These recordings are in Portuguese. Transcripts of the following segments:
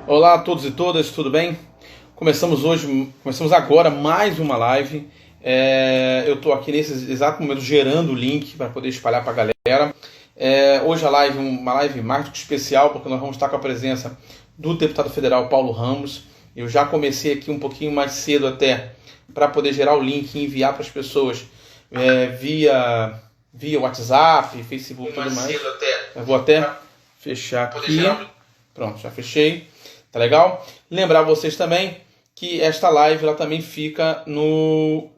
Olá a todos e todas, tudo bem? Começamos agora mais uma live. Eu estou aqui nesse exato momento gerando o link para poder espalhar para a galera. Hoje a live é uma live mais do que especial, porque nós vamos estar com a presença do deputado federal Paulo Ramos. Eu já comecei aqui um pouquinho mais cedo até para poder gerar o link e enviar para as pessoas via WhatsApp, Facebook e tudo mais. Eu vou até fechar aqui. Pronto, já fechei. Tá legal? Lembrar vocês também que esta live ela também fica no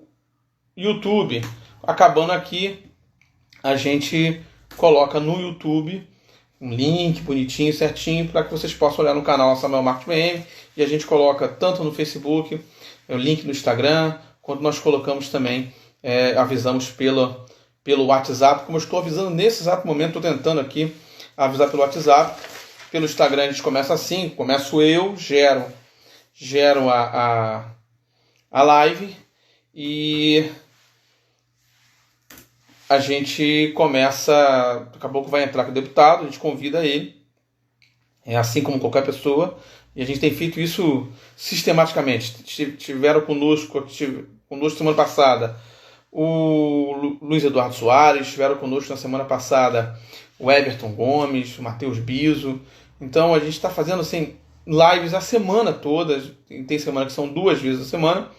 YouTube. Acabando aqui, a gente coloca no YouTube um link bonitinho, certinho, para que vocês possam olhar no canal Samuel Marcos BM. E a gente coloca tanto no Facebook, o link no Instagram, quanto nós colocamos também, avisamos pelo WhatsApp. Como eu estou avisando nesse exato momento, estou tentando aqui avisar pelo WhatsApp. Pelo Instagram a gente começa assim, começo eu, gero a live e a gente começa, daqui a pouco vai entrar com o deputado, a gente convida ele, assim como qualquer pessoa, e a gente tem feito isso sistematicamente. Tiveram conosco semana passada o Luiz Eduardo Soares, estiveram conosco na semana passada o Everton Gomes, o Matheus Biso. Então a gente está fazendo assim lives a semana toda. Tem semana que são 2 vezes a semana,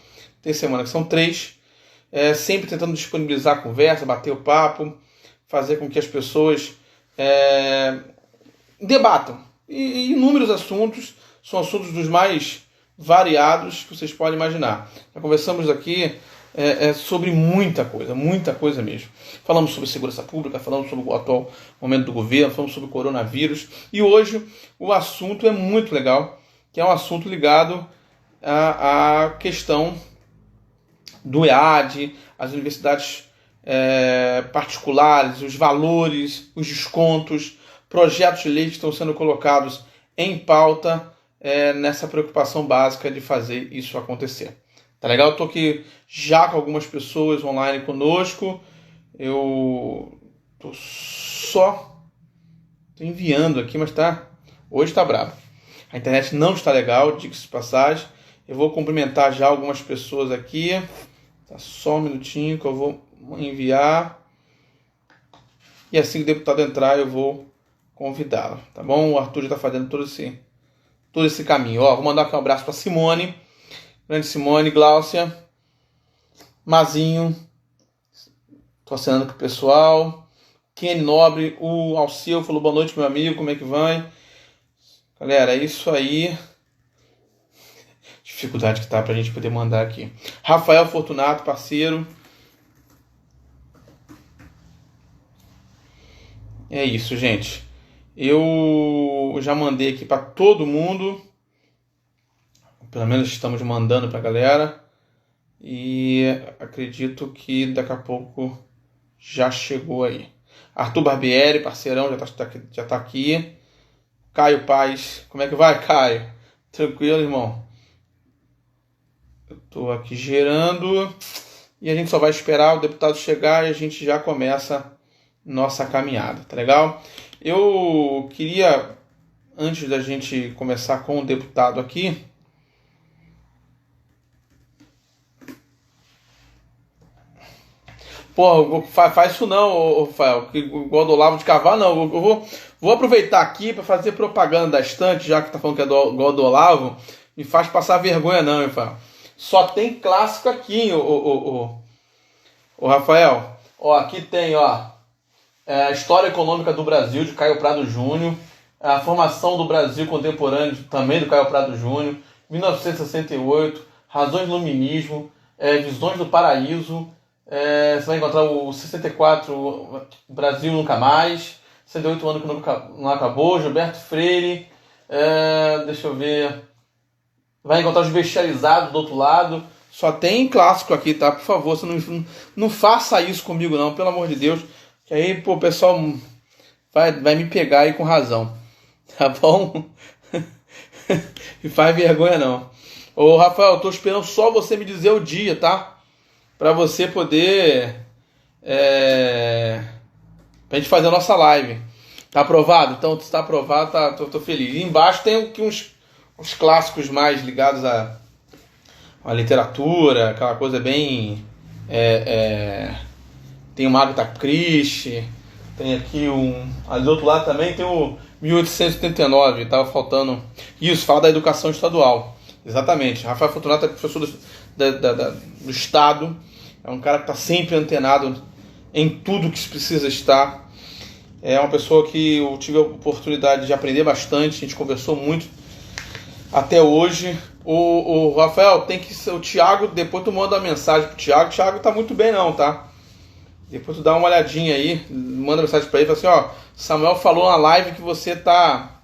tem semana que são 3, sempre tentando disponibilizar a conversa, bater o papo, fazer com que as pessoas debatam. E inúmeros assuntos, são assuntos dos mais variados que vocês podem imaginar. Já conversamos aqui sobre muita coisa mesmo. Falamos sobre segurança pública, falamos sobre o atual momento do governo, falamos sobre o coronavírus. E hoje o assunto é muito legal, que é um assunto ligado à questão do EAD, as universidades particulares, os valores, os descontos, projetos de lei que estão sendo colocados em pauta nessa preocupação básica de fazer isso acontecer. Tá legal? Eu tô aqui já com algumas pessoas online conosco. Eu tô enviando aqui, mas hoje tá bravo. A internet não está legal, diga-se de passagem. Eu vou cumprimentar já algumas pessoas aqui. Tá só um minutinho que eu vou enviar. E assim que o deputado entrar, eu vou convidá-lo, tá bom? O Arthur já tá fazendo todo esse caminho. Vou mandar aqui um abraço para Simone. Grande Simone, Gláucia, Mazinho, tô assinando com o pessoal. Kenny Nobre, o Alceu falou boa noite, meu amigo, como é que vai? Galera, é isso aí. Dificuldade que tá pra gente poder mandar aqui. Rafael Fortunato, parceiro. É isso, gente. Eu já mandei aqui para todo mundo. Pelo menos estamos mandando para a galera. E acredito que daqui a pouco já chegou aí. Arthur Barbieri, parceirão, já tá aqui. Caio Paz, como é que vai, Caio? Tranquilo, irmão? Eu tô aqui gerando. E a gente só vai esperar o deputado chegar e a gente já começa nossa caminhada, tá legal? Eu queria, antes da gente começar com o deputado aqui, pô, faz isso não, Rafael, igual do Olavo de Carvalho, não. Eu vou aproveitar aqui para fazer propaganda da estante, já que tá falando que é igual do Olavo, me faz passar vergonha não, Rafael. Só tem clássico aqui, o Rafael. Aqui tem, a História Econômica do Brasil, de Caio Prado Júnior, a Formação do Brasil Contemporâneo, também do Caio Prado Júnior, 1968, Razões do Iluminismo, Visões do Paraíso. Você vai encontrar o 64, Brasil Nunca Mais, 68 anos que não acabou, Gilberto Freire, deixa eu ver, vai encontrar os Bestializados do outro lado. Só tem clássico aqui, tá? Por favor, você não faça isso comigo não, pelo amor de Deus, que aí o pessoal vai me pegar aí com razão, tá bom? Me faz vergonha não. Ô Rafael, eu tô esperando só você me dizer o dia, tá? Para você poder pra gente fazer a nossa live. Tá aprovado? Então, se tá aprovado, tô feliz. E embaixo tem aqui os clássicos mais ligados à literatura, aquela coisa bem... tem o Agatha Christie, tem aqui ali do outro lado também tem o 1889, estava faltando... Isso, fala da educação estadual. Exatamente. Rafael Fortunato é professor do Estado, é um cara que está sempre antenado em tudo que se precisa estar. É uma pessoa que eu tive a oportunidade de aprender bastante, a gente conversou muito até hoje. O Rafael, tem que ser o Thiago, depois tu manda uma mensagem pro Thiago. O Thiago tá muito bem não, tá? Depois tu dá uma olhadinha aí, manda mensagem pra ele, fala assim, ó, Samuel falou na live que você tá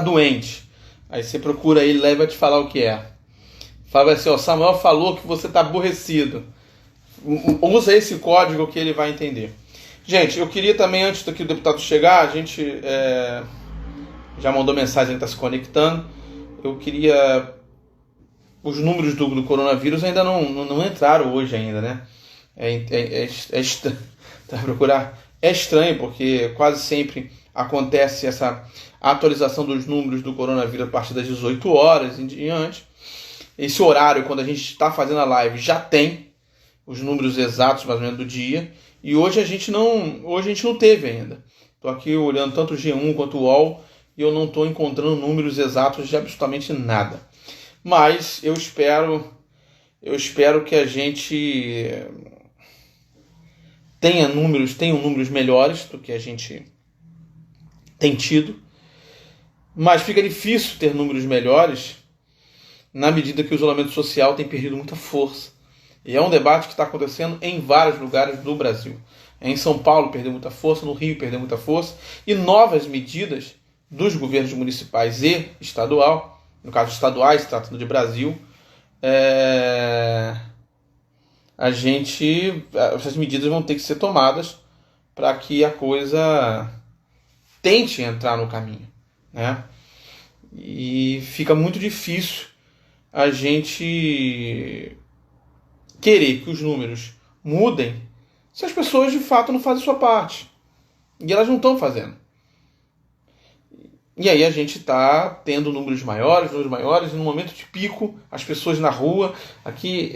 doente. Aí você procura ele, leva te falar o que é. Fala assim, ó, Samuel falou que você tá aborrecido. Usa esse código que ele vai entender. Gente, eu queria também, antes do deputado chegar, a gente já mandou mensagem, está se conectando. Eu queria... Os números do coronavírus ainda não entraram hoje ainda, né? Procurar. É estranho, porque quase sempre acontece essa atualização dos números do coronavírus a partir das 18 horas em diante. Esse horário, quando a gente está fazendo a live, já tem os números exatos, mais ou menos, do dia. E hoje a gente não teve ainda. Estou aqui olhando tanto o G1 quanto o UOL e eu não estou encontrando números exatos de absolutamente nada. Mas eu espero que a gente tenha números melhores do que a gente tem tido. Mas fica difícil ter números melhores na medida que o isolamento social tem perdido muita força. E é um debate que está acontecendo em vários lugares do Brasil. Em São Paulo perdeu muita força, no Rio perdeu muita força, e novas medidas dos governos municipais e estadual, no caso estaduais, tratando de Brasil, essas medidas vão ter que ser tomadas para que a coisa tente entrar no caminho, né? E fica muito difícil a gente querer que os números mudem se as pessoas de fato não fazem sua parte. E elas não estão fazendo. E aí a gente está tendo números maiores, e no momento de pico, as pessoas na rua, aqui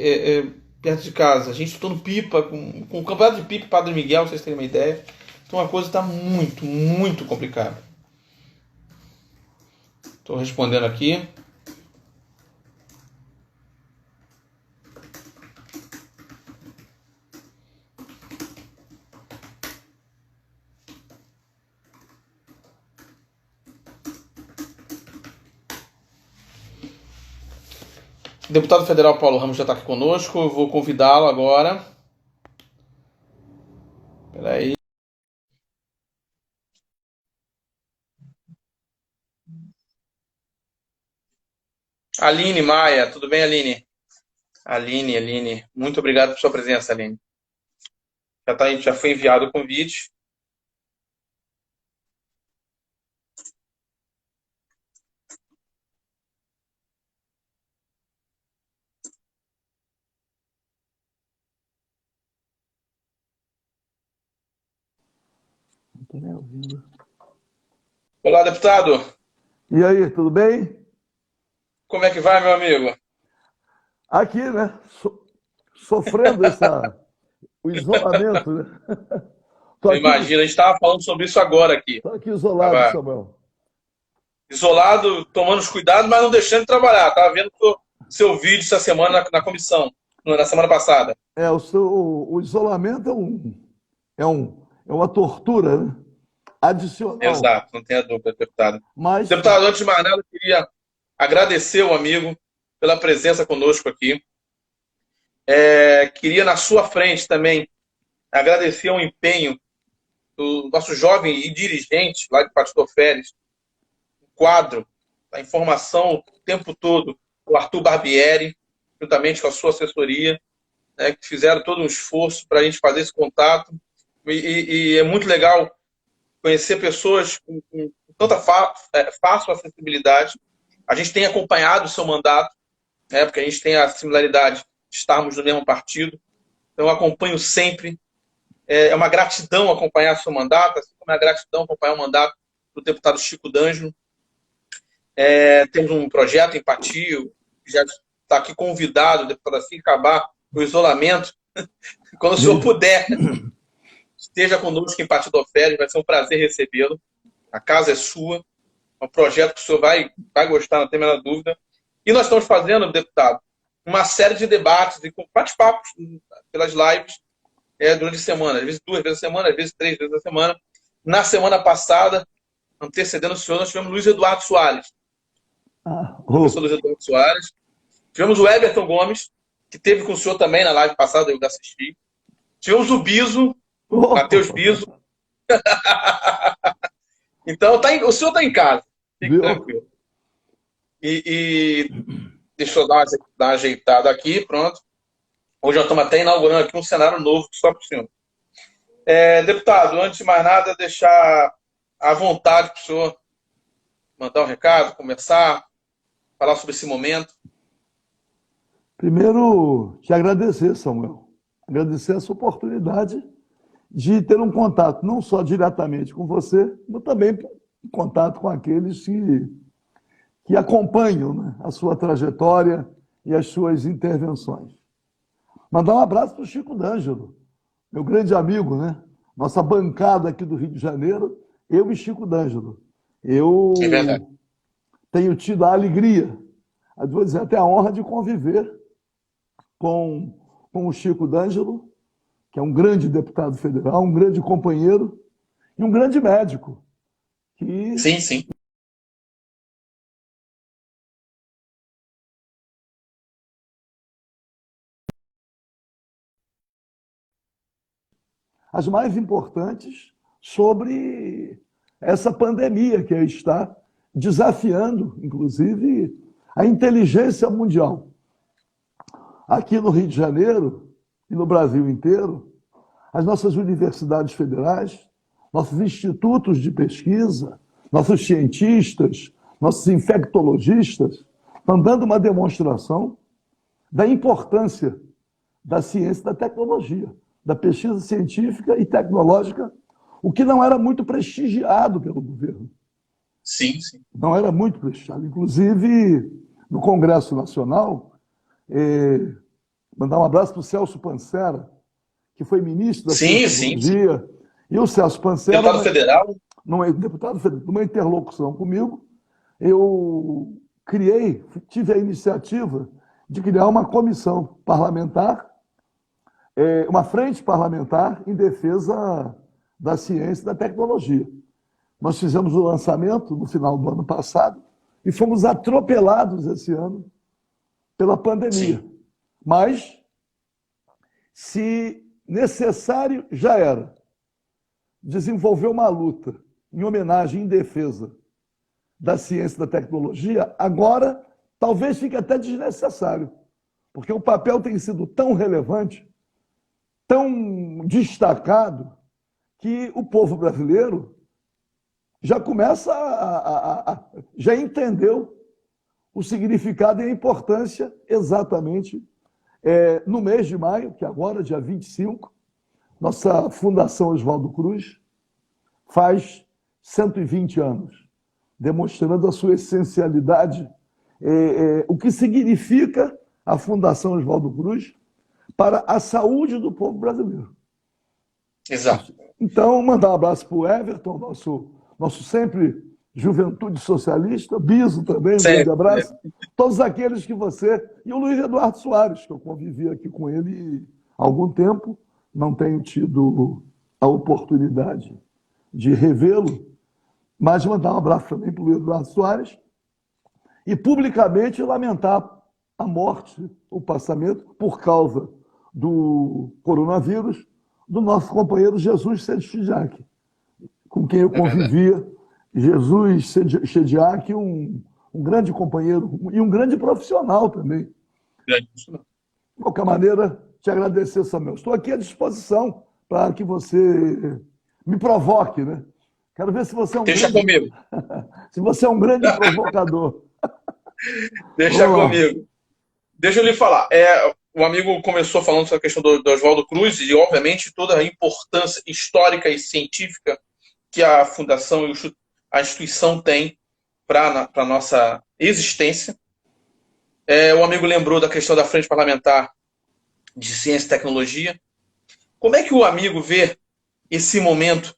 perto de casa, a gente escutando pipa, com o campeonato de pipa Padre Miguel, pra vocês terem uma ideia. Então a coisa está muito, muito complicada. Estou respondendo aqui. O deputado federal Paulo Ramos já está aqui conosco. Eu vou convidá-lo agora. Espera aí. Aline Maia, tudo bem, Aline? Aline, muito obrigado por sua presença, Aline. Já foi enviado o convite. Não tô nem ouvindo. Olá, deputado. E aí, tudo bem? Como é que vai, meu amigo? Aqui, né? Sofrendo o isolamento, né? Tô aqui, Imagina, a gente estava falando sobre isso agora aqui. tô aqui isolado, Estava Samuel. isolado, tomando os cuidados, mas não deixando de trabalhar. Estava vendo o seu vídeo essa semana na comissão, na semana passada. O isolamento é uma tortura, né? Adicional. Exato, não tenha dúvida, deputado. Mas, Deputado, antes de mais nada, eu queria agradecer o amigo pela presença conosco aqui. Queria, na sua frente também, agradecer o empenho do nosso jovem e dirigente lá de Pastor Férez, o quadro, a informação o tempo todo, o Arthur Barbieri, juntamente com a sua assessoria, né, que fizeram todo um esforço para a gente fazer esse contato. E é muito legal conhecer pessoas com tanta fácil acessibilidade. A gente tem acompanhado o seu mandato, né, porque a gente tem a similaridade de estarmos no mesmo partido. Então, eu acompanho sempre. É uma gratidão acompanhar seu mandato, assim como é uma gratidão acompanhar o mandato do deputado Chico D'Angelo. Temos um projeto Empatia, que já está aqui convidado, deputado, assim que acabar o isolamento, quando o senhor puder, esteja conosco em Partido Oferes, vai ser um prazer recebê-lo. A casa é sua, é um projeto que o senhor vai gostar, não tem a menor dúvida. E nós estamos fazendo, deputado, uma série de debates e bate-papos pelas lives durante a semana, às vezes 2 vezes a semana, às vezes 3 vezes a semana. Na semana passada, antecedendo o senhor, nós tivemos Luiz Eduardo Soares. Professor Luiz Eduardo Soares. Tivemos o Everton Gomes, que teve com o senhor também na live passada, eu assisti. Tivemos o Biso, Matheus Biso. Então, o senhor está em casa. Fique tranquilo. E deixa eu dar uma ajeitada aqui, pronto. Hoje nós estamos até inaugurando aqui um cenário novo só para o senhor. Deputado, antes de mais nada, deixar à vontade para o senhor mandar um recado, conversar, falar sobre esse momento. Primeiro, te agradecer, Samuel. Agradecer essa oportunidade de ter um contato, não só diretamente com você, mas também em contato com aqueles que acompanham, né, a sua trajetória e as suas intervenções. Mandar um abraço para o Chico D'Angelo, meu grande amigo, né? Nossa bancada aqui do Rio de Janeiro, eu e Chico D'Angelo. Eu tenho tido a alegria, vou dizer, até a honra de conviver com o Chico D'Angelo, que é um grande deputado federal, um grande companheiro e um grande médico. Sim, sim. As mais importantes sobre essa pandemia que está desafiando, inclusive, a inteligência mundial. Aqui no Rio de Janeiro e no Brasil inteiro, as nossas universidades federais, nossos institutos de pesquisa, nossos cientistas, nossos infectologistas estão dando uma demonstração da importância da ciência e da tecnologia, da pesquisa científica e tecnológica, o que não era muito prestigiado pelo governo. Sim, sim. Não era muito prestigiado. Inclusive, no Congresso Nacional, mandar um abraço para o Celso Pancera, que foi ministro da Tecnologia. Sim. E o Celso Pancera, deputado federal, deputado federal, numa interlocução comigo, eu tive a iniciativa de criar uma comissão parlamentar, uma frente parlamentar em defesa da ciência e da tecnologia. Nós fizemos o lançamento no final do ano passado e fomos atropelados esse ano pela pandemia. Sim. Mas, se necessário, já era desenvolver uma luta em homenagem, em defesa da ciência e da tecnologia, agora talvez fique até desnecessário, porque o papel tem sido tão relevante, tão destacado, que o povo brasileiro já começa já entendeu o significado e a importância exatamente no mês de maio, que agora, dia 25, nossa Fundação Oswaldo Cruz faz 120 anos, demonstrando a sua essencialidade, o que significa a Fundação Oswaldo Cruz para a saúde do povo brasileiro. Exato. Então, mandar um abraço para o Everton, nosso sempre Juventude Socialista, Biso também, um grande abraço. Todos aqueles que você... E o Luiz Eduardo Soares, que eu convivi aqui com ele há algum tempo, não tenho tido a oportunidade de revê-lo, mas mandar um abraço também para o Luiz Eduardo Soares e publicamente lamentar a morte, o passamento, por causa do coronavírus, do nosso companheiro Jesus Sediak, com quem eu convivia. Jesus Sediak, um grande companheiro e um grande profissional também. De qualquer maneira, te agradecer, Samuel. Estou aqui à disposição para que você me provoque, né? Quero ver se você é um comigo. Se você é um grande provocador. Deixa comigo. Deixa eu lhe falar. O amigo começou falando sobre a questão do Oswaldo Cruz e, obviamente, toda a importância histórica e científica que a Fundação e a instituição tem para a nossa existência. O amigo lembrou da questão da frente parlamentar de ciência e tecnologia. Como é que o amigo vê esse momento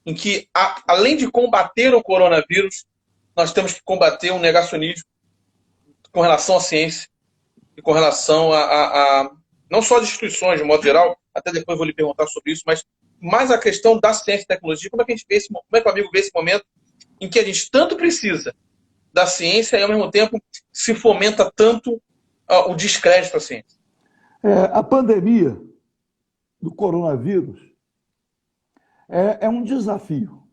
em que, além de combater o coronavírus, nós temos que combater o negacionismo com relação à ciência e com relação a não só as instituições, de modo geral, até depois vou lhe perguntar sobre isso, mas mais a questão da ciência e tecnologia. Como é que a gente vê como é que o amigo vê esse momento em que a gente tanto precisa da ciência e, ao mesmo tempo, se fomenta tanto o descrédito à ciência? A pandemia do coronavírus é um desafio.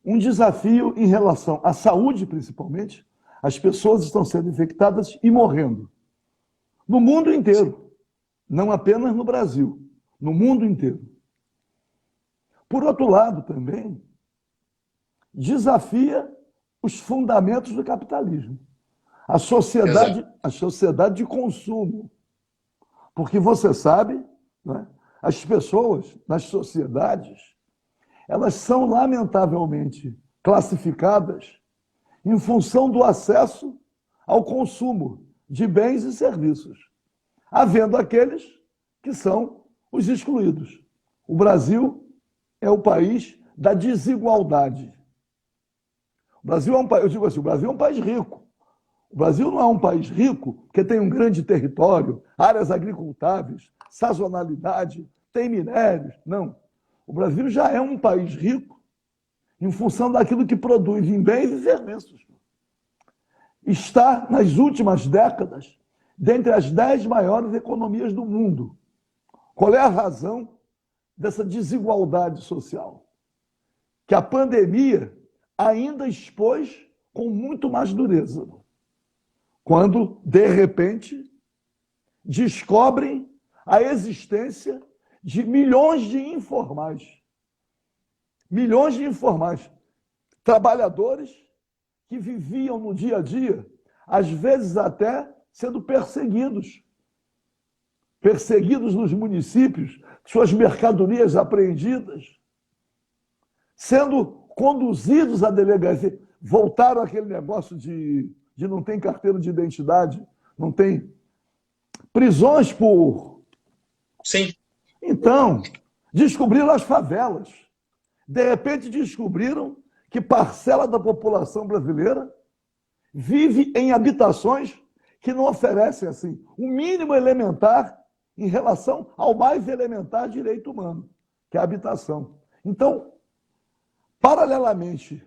Um desafio em relação à saúde, principalmente. As pessoas estão sendo infectadas e morrendo. No mundo inteiro. Não apenas no Brasil. No mundo inteiro. Por outro lado, também, desafia os fundamentos do capitalismo. A sociedade de consumo. Porque você sabe, né, as pessoas nas sociedades, elas são lamentavelmente classificadas em função do acesso ao consumo de bens e serviços, havendo aqueles que são os excluídos. O Brasil é o país da desigualdade. O Brasil é um país, eu digo assim, o Brasil é um país rico. O Brasil não é um país rico porque tem um grande território, áreas agricultáveis, sazonalidade, tem minérios. Não. O Brasil já é um país rico em função daquilo que produz em bens e serviços. Está, nas últimas décadas, dentre as 10 maiores economias do mundo. Qual é a razão dessa desigualdade social? Que a pandemia ainda expôs com muito mais dureza. Quando, de repente, descobrem a existência de milhões de informais. Milhões de informais. Trabalhadores que viviam no dia a dia, às vezes até sendo perseguidos. Perseguidos nos municípios, suas mercadorias apreendidas, sendo conduzidos à delegacia. Voltaram àquele negócio de não ter carteira de identidade, não tem prisões por... Sim. Então, descobriram as favelas. De repente descobriram que parcela da população brasileira vive em habitações que não oferecem assim o mínimo elementar em relação ao mais elementar direito humano, que é a habitação. Então, paralelamente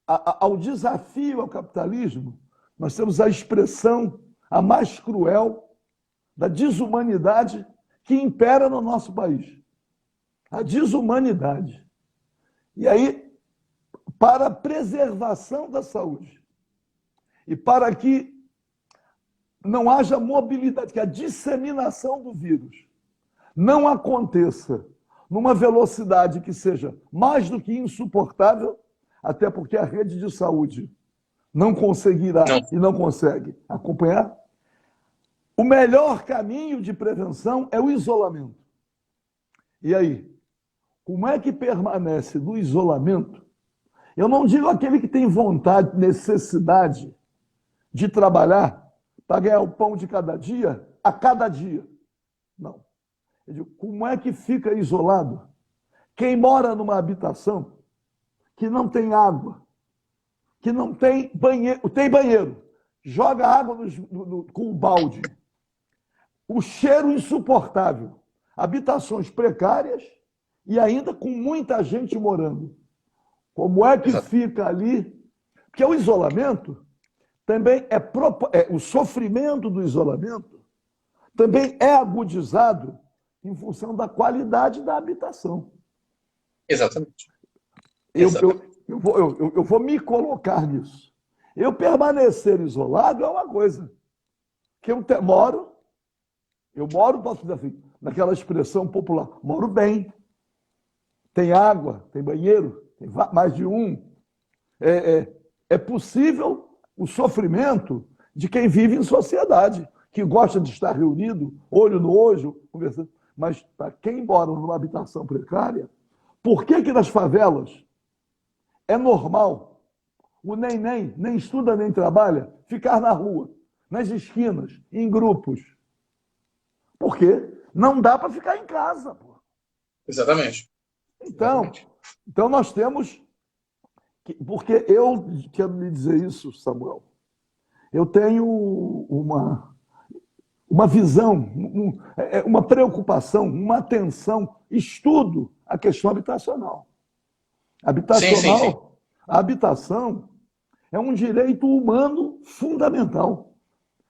ao desafio ao capitalismo, nós temos a expressão a mais cruel da desumanidade que impera no nosso país. A desumanidade. E aí, para a preservação da saúde e para que não haja mobilidade, que a disseminação do vírus não aconteça numa velocidade que seja mais do que insuportável, até porque a rede de saúde não conseguirá e não consegue acompanhar, o melhor caminho de prevenção é o isolamento. E aí, como é que permanece no isolamento? Eu não digo aquele que tem vontade, necessidade de trabalhar para ganhar o pão de cada dia, a cada dia. Não. Eu digo, como é que fica isolado quem mora numa habitação que não tem água, que não tem banheiro, tem banheiro, joga água com o balde, o cheiro insuportável, habitações precárias e ainda com muita gente morando. Como é que fica ali? Porque o isolamento também o sofrimento do isolamento também é agudizado em função da qualidade da habitação. Exatamente. Eu vou me colocar nisso. Eu permanecer isolado é uma coisa. Que eu moro, posso dizer assim, naquela expressão popular, moro bem. Tem água, tem banheiro, tem mais de um. É possível o sofrimento de quem vive em sociedade, que gosta de estar reunido, olho no olho, conversando. Mas para quem mora numa habitação precária, por que nas favelas é normal o nem estuda nem trabalha, ficar na rua, nas esquinas, em grupos. Por quê? Não dá para ficar em casa. Pô. Exatamente. Então, então nós temos... Porque eu quero lhe dizer isso, Samuel. Eu tenho uma visão, uma preocupação, uma atenção, estudo a questão habitacional. Habitacional, a habitação é um direito humano fundamental.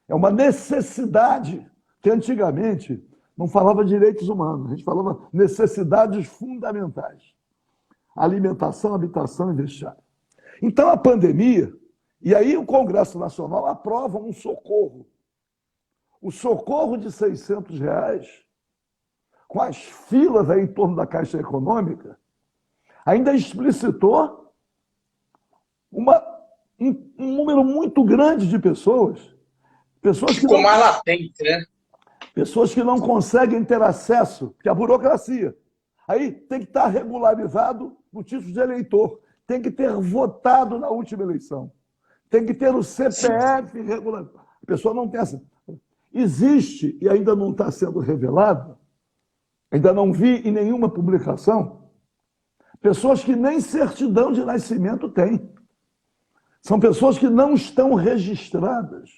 É uma necessidade que antigamente não falava direitos humanos, a gente falava necessidades fundamentais. Alimentação, habitação e vestiário. Então a pandemia, e aí o Congresso Nacional aprova um socorro. O socorro de R$600, com as filas aí em torno da Caixa Econômica, ainda explicitou um número muito grande de pessoas que ficou mais latente, né? Pessoas que não conseguem ter acesso, porque a burocracia. Aí tem que estar regularizado no título de eleitor, tem que ter votado na última eleição, tem que ter o CPF regularizado. A pessoa não tem essa. Existe, e ainda não está sendo revelado, ainda não vi em nenhuma publicação, pessoas que nem certidão de nascimento têm. São pessoas que não estão registradas,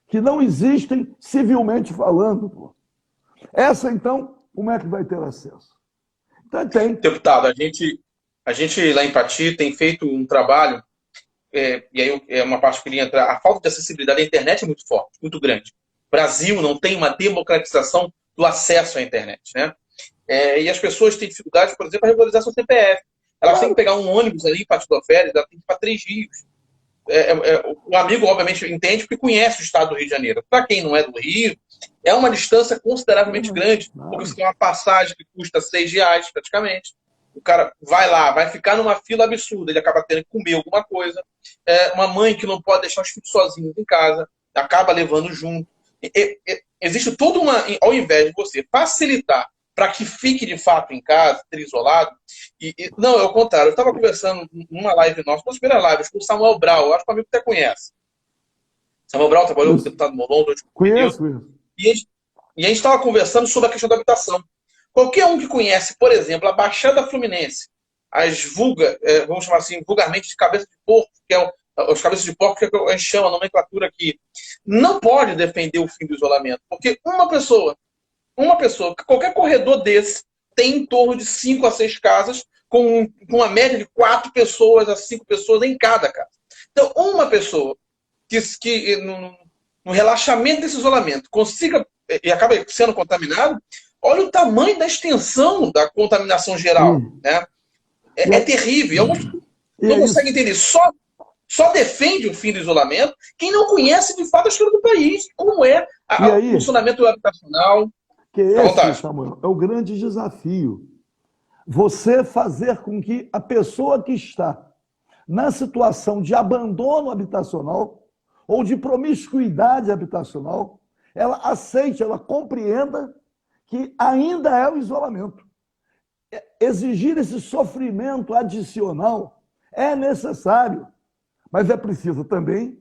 que não existem civilmente falando. Pô. Essa, então, como é que vai ter acesso? Então, tem. Deputado, a gente lá em Pati tem feito um trabalho, e aí é uma parte que eu queria entrar, a falta de acessibilidade à internet é muito forte, muito grande. O Brasil não tem uma democratização do acesso à internet, né? E as pessoas têm dificuldade, por exemplo, para regularizar seu CPF. Elas têm que pegar um ônibus ali em Pati do Férias, elas têm que ir para 3 rios. O amigo, obviamente, entende porque conhece o estado do Rio de Janeiro. Para quem não é do Rio, é uma distância consideravelmente grande, porque você tem uma passagem que custa R$6 praticamente. O cara vai lá, vai ficar numa fila absurda, ele acaba tendo que comer alguma coisa. Uma mãe que não pode deixar os filhos sozinhos em casa, acaba levando junto. Existe toda uma... Ao invés de você facilitar para que fique de fato em casa, ter isolado. Não, é o contrário. Eu estava conversando numa live nossa, uma das primeiras lives, com o Samuel Brau, acho que o amigo até conhece. Samuel Brau trabalhou com o deputado Molon durante um período. E a gente estava conversando sobre a questão da habitação. Qualquer um que conhece, por exemplo, a Baixada Fluminense, as vamos chamar assim, vulgarmente de cabeça de porco, que é os cabeças de porco, que a gente chama a nomenclatura aqui, não pode defender o fim do isolamento. Porque uma pessoa, qualquer corredor desse, tem em torno de 5 a 6 casas, com uma média de 4 pessoas a 5 pessoas em cada casa. Então, uma pessoa que no relaxamento desse isolamento consiga e acaba sendo contaminado, olha o tamanho da extensão da contaminação geral. Né? É terrível. Não consegue entender. Só defende o fim do isolamento quem não conhece, de fato, a história do país, como é o funcionamento habitacional. Que esse, Samuel, é o grande desafio. Você fazer com que a pessoa que está na situação de abandono habitacional ou de promiscuidade habitacional, ela aceite, ela compreenda que ainda é o isolamento. Exigir esse sofrimento adicional é necessário, mas é preciso também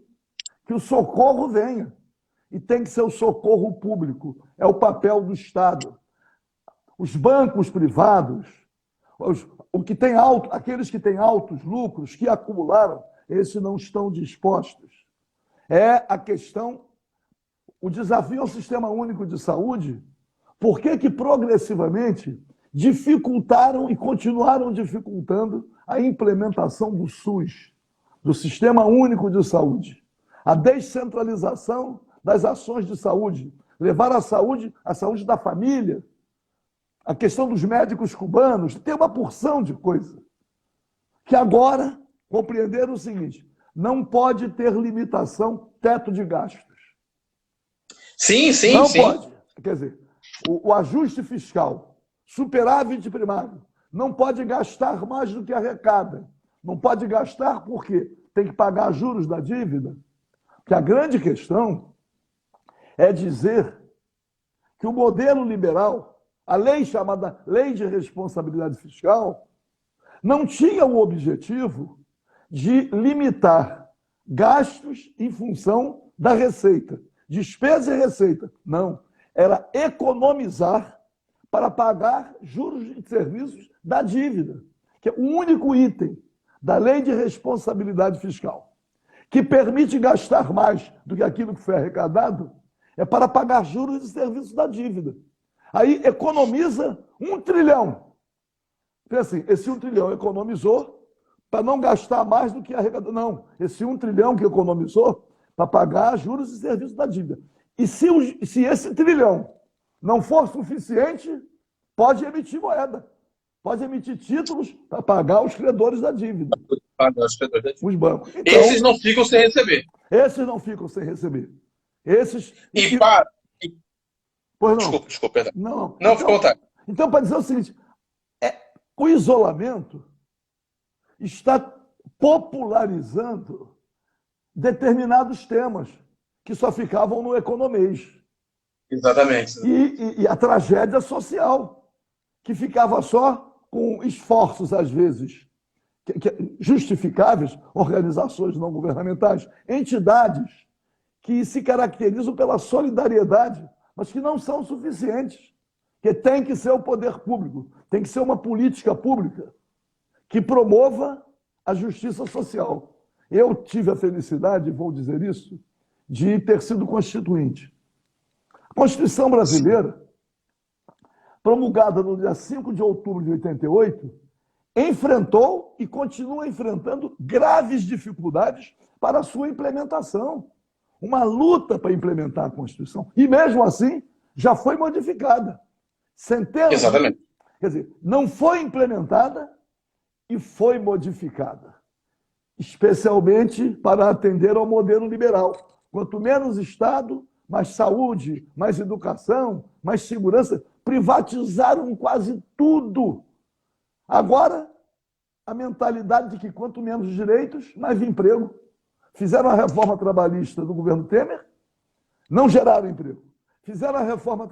que o socorro venha. E tem que ser o socorro público, é o papel do Estado. Os bancos privados, aqueles que têm altos lucros, que acumularam, esses não estão dispostos. É a questão, o desafio ao Sistema Único de Saúde, por que progressivamente dificultaram e continuaram dificultando a implementação do SUS, do Sistema Único de Saúde, a descentralização das ações de saúde, levar a saúde da família, a questão dos médicos cubanos, tem uma porção de coisa que agora compreenderam o seguinte: não pode ter limitação, teto de gastos. Sim. Não pode. Quer dizer, o ajuste fiscal, superávit primário, não pode gastar mais do que arrecada. Não pode gastar porque tem que pagar juros da dívida. Porque a grande questão é dizer que o modelo liberal, a lei chamada Lei de Responsabilidade Fiscal, não tinha o objetivo de limitar gastos em função da receita. Despesa e receita. Não. Era economizar para pagar juros e serviços da dívida, que é o único item da Lei de Responsabilidade Fiscal que permite gastar mais do que aquilo que foi arrecadado, é para pagar juros e serviços da dívida. Aí economiza 1 trilhão. Então, assim, esse 1 trilhão economizou para não gastar mais do que arrecadou. Não, esse 1 trilhão que economizou para pagar juros e serviços da dívida. E se esse trilhão não for suficiente, pode emitir moeda. Pode emitir títulos para pagar os credores da dívida. Os bancos. Então, esses não ficam sem receber. Esses não ficam sem receber. Esses. Pois não. Desculpa, perdão. Não, então, fica à vontade. Então, para dizer o seguinte, o isolamento está popularizando determinados temas que só ficavam no economês. Exatamente. E a tragédia social, que ficava só com esforços, às vezes, justificáveis, organizações não governamentais, entidades que se caracterizam pela solidariedade, mas que não são suficientes. Que tem que ser o poder público, tem que ser uma política pública que promova a justiça social. Eu tive a felicidade, vou dizer isso, de ter sido constituinte. A Constituição brasileira, promulgada no dia 5 de outubro de 88, enfrentou e continua enfrentando graves dificuldades para a sua implementação. Uma luta para implementar a Constituição. E mesmo assim, já foi modificada. Centenas. Exatamente. Quer dizer, não foi implementada e foi modificada. Especialmente para atender ao modelo liberal. Quanto menos Estado, mais saúde, mais educação, mais segurança. Privatizaram quase tudo. Agora, a mentalidade de que quanto menos direitos, mais emprego. Fizeram a reforma trabalhista do governo Temer, não geraram emprego. Fizeram a reforma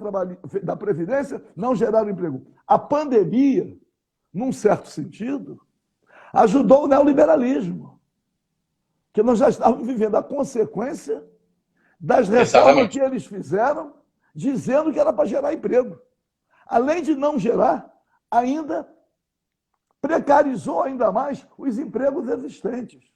da Previdência, não geraram emprego. A pandemia, num certo sentido, ajudou o neoliberalismo, que nós já estávamos vivendo a consequência das reformas que eles fizeram, dizendo que era para gerar emprego. Além de não gerar, ainda precarizou ainda mais os empregos existentes.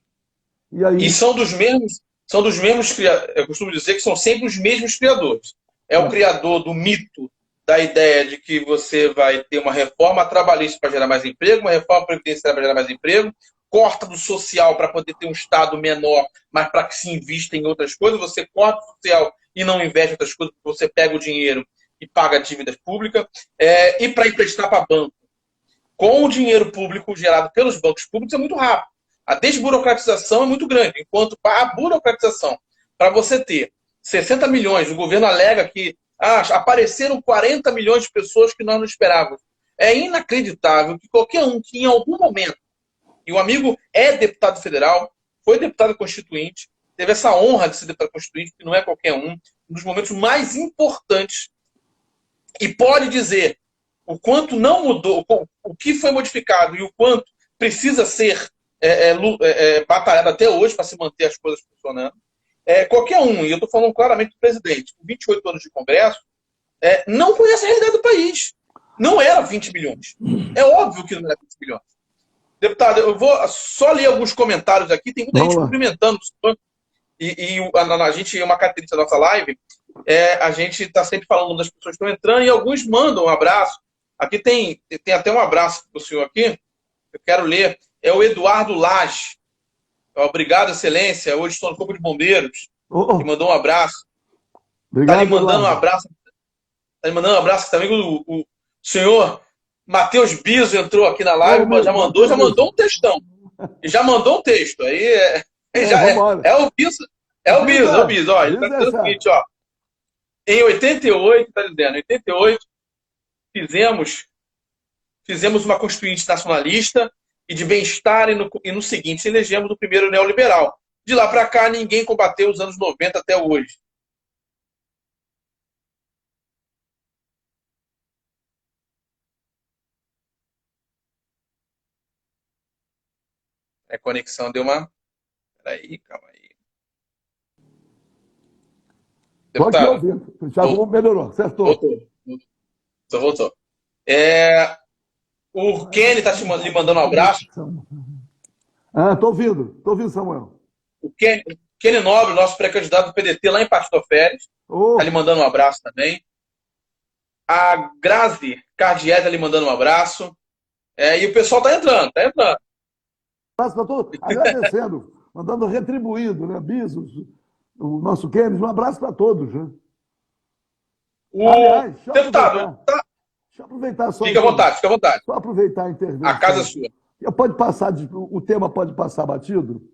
E são dos mesmos criadores. Eu costumo dizer que são sempre os mesmos criadores. É o criador do mito da ideia de que você vai ter uma reforma trabalhista para gerar mais emprego, uma reforma previdenciária para gerar mais emprego, corta do social para poder ter um Estado menor, mas para que se invista em outras coisas, você corta o social e não investe em outras coisas, porque você pega o dinheiro e paga dívidas públicas, e para emprestar para banco. Com o dinheiro público gerado pelos bancos públicos é muito rápido. A desburocratização é muito grande, enquanto a burocratização, para você ter 60 milhões, o governo alega que apareceram 40 milhões de pessoas que nós não esperávamos. É inacreditável que qualquer um que em algum momento, e o amigo é deputado federal, foi deputado constituinte, teve essa honra de ser deputado constituinte, que não é qualquer um dos momentos mais importantes, e pode dizer o quanto não mudou, o que foi modificado e o quanto precisa ser batalhado até hoje para se manter as coisas funcionando. Qualquer um, e eu estou falando claramente do presidente, com 28 anos de Congresso, não conhece a realidade do país. Não era 20 milhões. É óbvio que não era 20 milhões. Deputado, eu vou só ler alguns comentários aqui, tem muita gente cumprimentando. E a gente, uma característica da nossa live, a gente está sempre falando das pessoas que estão entrando e alguns mandam um abraço. Aqui tem até um abraço para o senhor aqui, eu quero ler. É o Eduardo Lage. Obrigado, excelência. Hoje estou no Corpo de Bombeiros. Que mandou um abraço. Está ali mandando um abraço. Está ali mandando um abraço também. O senhor Matheus Biso entrou aqui na live, já mandou um textão. E já mandou um texto. Aí é o Biso. É o Biso. Ó, ele está dizendo o seguinte, ó. Em 88, está dizendo, em 88, fizemos uma Constituinte nacionalista e de bem-estar e no seguinte, elegemos o primeiro neoliberal. De lá para cá, ninguém combateu os anos 90 até hoje. A conexão deu uma... Peraí, calma aí. Estou aqui Deputado, ouvindo. Já melhorou, acertou. voltou. O Kenny está lhe mandando um abraço. Estou ouvindo, Samuel. O Kenny Nobre, nosso pré-candidato do PDT lá em Pastor Férez, está lhe mandando um abraço também. A Grazi Cardier está lhe mandando um abraço. E o pessoal está entrando. Um abraço para todos, agradecendo, mandando retribuído, né? Bisos, o nosso Kenny, um abraço para todos. Né? Aliás, deputado, deixa eu aproveitar só. Fica à vontade. Só aproveitar a intervenção. A casa é sua. O tema pode passar batido,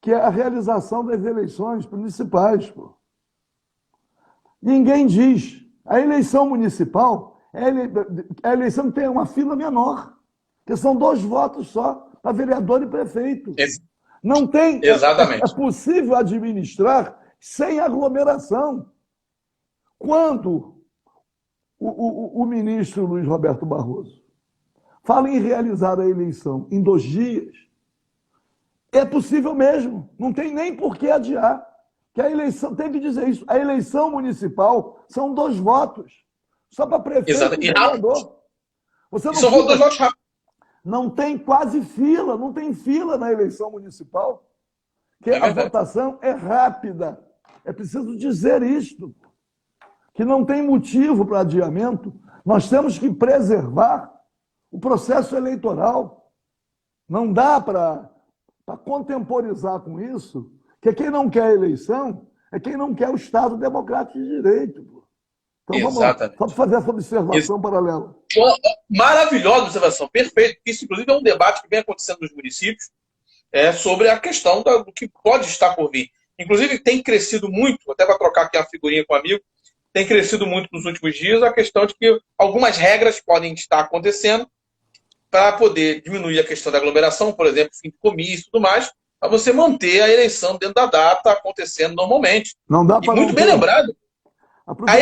que é a realização das eleições municipais. Pô. Ninguém diz. A eleição municipal é a eleição que tem uma fila menor, que são 2 votos só, para vereador e prefeito. Não tem. Exatamente. É possível administrar sem aglomeração. Quando o ministro Luiz Roberto Barroso fala em realizar a eleição em 2 dias, é possível mesmo. Não tem nem por que adiar. Que a eleição, tem que dizer isso, a eleição municipal são 2 votos. Só para prefeito e vereador. Você não são 2 votos rápidos. Não tem quase fila, não tem fila na eleição municipal. Que a votação é rápida. É preciso dizer isto. Que não tem motivo para adiamento. Nós temos que preservar o processo eleitoral. Não dá para contemporizar com isso, que quem não quer a eleição é quem não quer o Estado democrático de direito. Pô. Então vamos lá, só para fazer essa observação paralela. Maravilhosa observação, perfeito. Isso, inclusive, é um debate que vem acontecendo nos municípios sobre a questão do que pode estar por vir. Inclusive, tem crescido muito, até para trocar aqui uma figurinha com um amigo, tem crescido muito nos últimos dias a questão de que algumas regras podem estar acontecendo para poder diminuir a questão da aglomeração, por exemplo, fim de comício e tudo mais, para você manter a eleição dentro da data acontecendo normalmente. Não dá para muito bem lembrado, a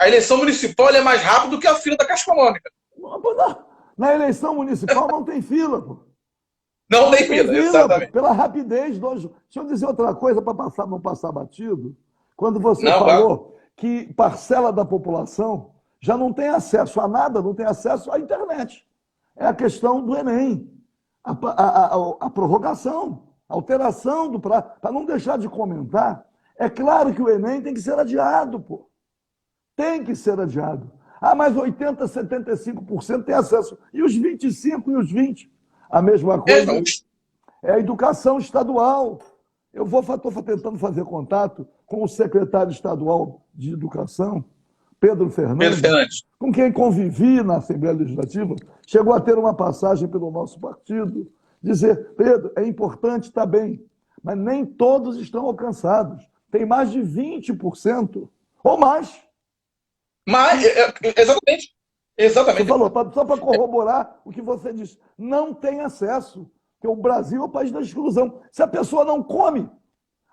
eleição municipal é mais rápida do que a fila da Caixa Econômica. Na eleição municipal não tem fila, pô. Não tem fila, exatamente. Pela rapidez. Deixa eu dizer outra coisa para não passar batido. Quando você falou que parcela da população já não tem acesso a nada, não tem acesso à internet. É a questão do Enem. A prorrogação, a alteração do prazo. Para não deixar de comentar, é claro que o Enem tem que ser adiado, pô. Tem que ser adiado. Mas 80%, 75% tem acesso. E os 25% e os 20%? A mesma coisa é a educação estadual. Eu estou tentando fazer contato com o secretário estadual de Educação, Pedro Fernandes, com quem convivi na Assembleia Legislativa, chegou a ter uma passagem pelo nosso partido, dizer, Pedro, é importante, está bem, mas nem todos estão alcançados. Tem mais de 20% ou mais. Exatamente. Você falou, só para corroborar o que você disse, não tem acesso, porque o Brasil é o país da exclusão. Se a pessoa não come,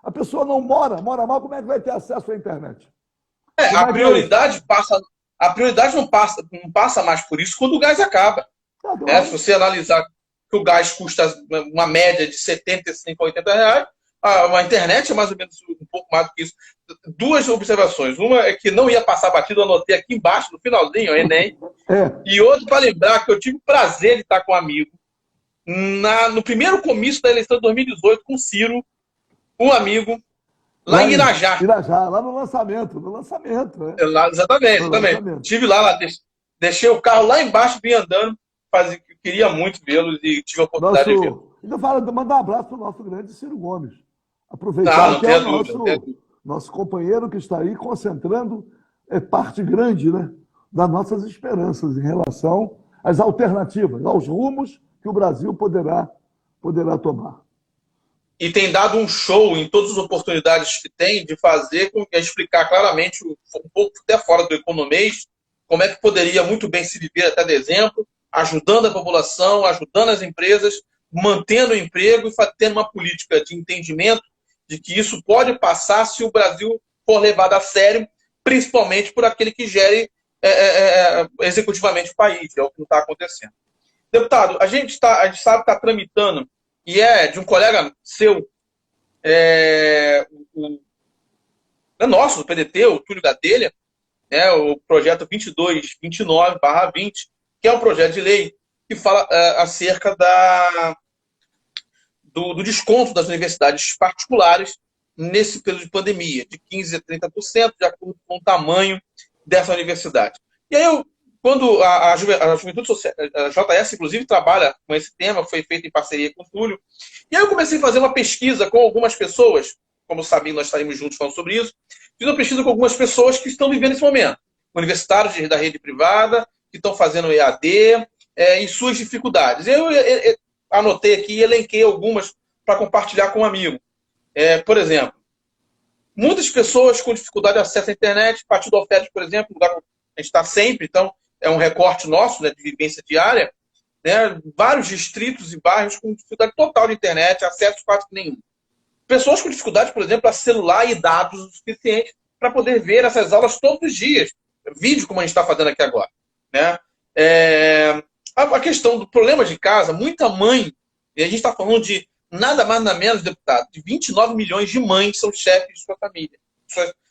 a pessoa não mora mal, como é que vai ter acesso à internet? A prioridade não passa mais por isso quando o gás acaba. Se você analisar que o gás custa uma média de 75 a 80 reais, a internet é mais ou menos um pouco mais do que isso. 2 observações. Uma é que não ia passar batido, eu anotei aqui embaixo, no finalzinho, o Enem. E outra, para lembrar que eu tive o prazer de estar com um amigo no primeiro comício da eleição de 2018 com o Ciro, um amigo, lá em Irajá. Lá no lançamento. Né? Exatamente. Estive lá, deixei o carro lá embaixo, vim andando, queria muito vê-los e tive a oportunidade de vê-los. Ainda mandar um abraço para o nosso grande Ciro Gomes. Aproveitar que é o nosso companheiro que está aí concentrando parte grande, né, das nossas esperanças em relação às alternativas, aos rumos que o Brasil poderá tomar. E tem dado um show em todas as oportunidades que tem de fazer, explicar claramente, um pouco até fora do economês, como é que poderia muito bem se viver até dezembro, ajudando a população, ajudando as empresas, mantendo o emprego e tendo uma política de entendimento de que isso pode passar se o Brasil for levado a sério, principalmente por aquele que gere executivamente o país, é o que não está acontecendo. Deputado, a gente sabe que está tramitando, e é de um colega seu, é nosso, do PDT, o Túlio Gadelha, né, o projeto 2229/20, que é um projeto de lei que fala acerca do desconto das universidades particulares nesse período de pandemia, de 15% a 30%, de acordo com o tamanho dessa universidade. E aí, quando a Juventude Social, a JS, inclusive, trabalha com esse tema, foi feito em parceria com o Túlio, e aí eu comecei a fazer uma pesquisa com algumas pessoas, como sabem, nós estaremos juntos falando sobre isso, fiz uma pesquisa com algumas pessoas que estão vivendo esse momento, universitários da rede privada, que estão fazendo EAD, e suas dificuldades. Eu anotei aqui e elenquei algumas para compartilhar com um amigo. Por exemplo, muitas pessoas com dificuldade de acesso à internet, Partido Alferes, por exemplo, lugar que a gente está sempre, então é um recorte nosso, né, de vivência diária, né, vários distritos e bairros com dificuldade total de internet, acesso quase nenhum. Pessoas com dificuldade, por exemplo, a celular e dados o suficiente para poder ver essas aulas todos os dias. Vídeo, como a gente está fazendo aqui agora. Né? A questão do problema de casa, muita mãe, e a gente está falando de nada mais nada menos, deputado, de 29 milhões de mães que são chefes de sua família,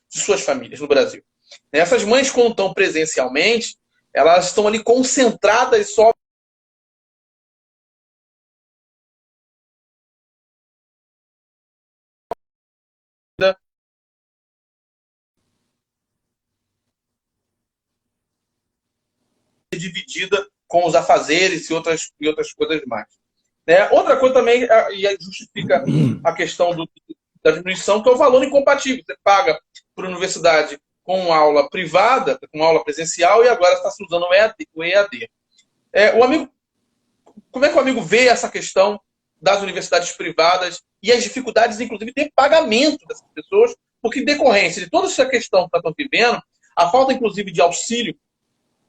de suas famílias no Brasil. Essas mães, quando estão presencialmente, elas estão ali concentradas só dividida com os afazeres e outras coisas mais. Outra coisa também, e aí justifica a questão da diminuição, que é o valor incompatível. Você paga por universidade com aula privada, com aula presencial, e agora está se usando o EAD. Como é que o amigo vê essa questão das universidades privadas e as dificuldades, inclusive, de pagamento dessas pessoas, porque em decorrência de toda essa questão que estão vivendo, a falta, inclusive, de auxílio,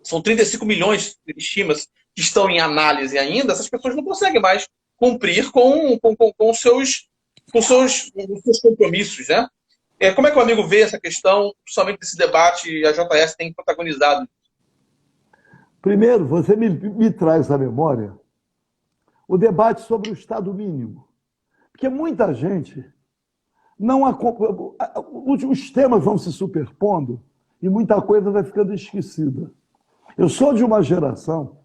são 35 milhões de estimas que estão em análise ainda, essas pessoas não conseguem mais cumprir com os seus compromissos. Né? Como é que o amigo vê essa questão, principalmente desse debate, a JS tem protagonizado? Primeiro, você me traz à memória o debate sobre o Estado mínimo. Porque muita gente não acompanha. Os temas vão se superpondo e muita coisa vai ficando esquecida. Eu sou de uma geração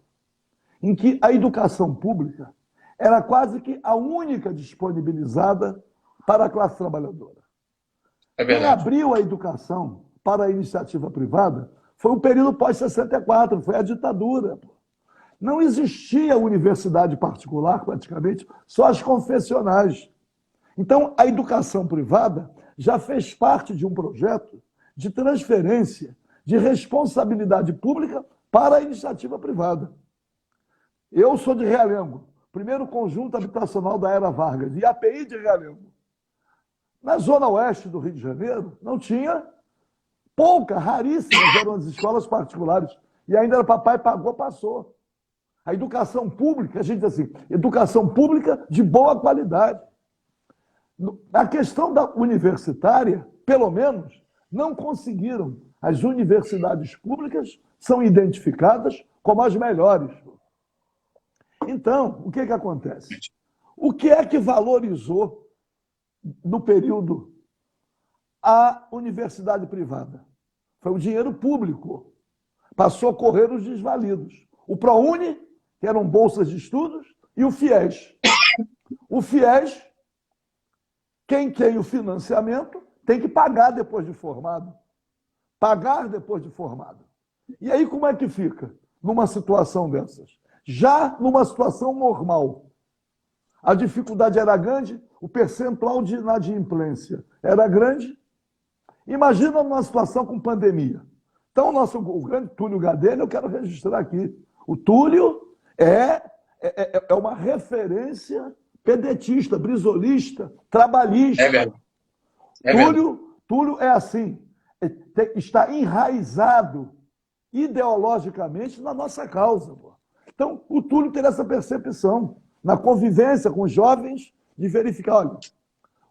em que a educação pública era quase que a única disponibilizada para a classe trabalhadora. Quem abriu a educação para a iniciativa privada foi o período pós-64, foi a ditadura. Não existia universidade particular, praticamente, só as confessionais. Então, a educação privada já fez parte de um projeto de transferência de responsabilidade pública para a iniciativa privada. Eu sou de Realengo, primeiro conjunto habitacional da Era Vargas, e API de Realengo. Na zona oeste do Rio de Janeiro, não tinha, raríssimas eram as escolas particulares. E ainda era papai pagou, passou. A educação pública, a gente diz assim, educação pública de boa qualidade. A questão da universitária, pelo menos, não conseguiram. As universidades públicas são identificadas como as melhores. Então, o que acontece? O que é que valorizou no período a universidade privada? Foi o dinheiro público. Passou a correr os desvalidos. O ProUni, que eram bolsas de estudos, e o FIES. O FIES, quem tem o financiamento, tem que pagar depois de formado. Pagar depois de formado. E aí como é que fica numa situação dessas? Já numa situação normal, a dificuldade era grande, o percentual de inadimplência era grande. Imagina numa situação com pandemia. Então, o grande Túlio Gadelha, eu quero registrar aqui. O Túlio é uma referência pedetista, brisolista, trabalhista. É verdade. Túlio é assim, está enraizado ideologicamente na nossa causa. Então, o Túlio tem essa percepção, na convivência com os jovens, de verificar, olha,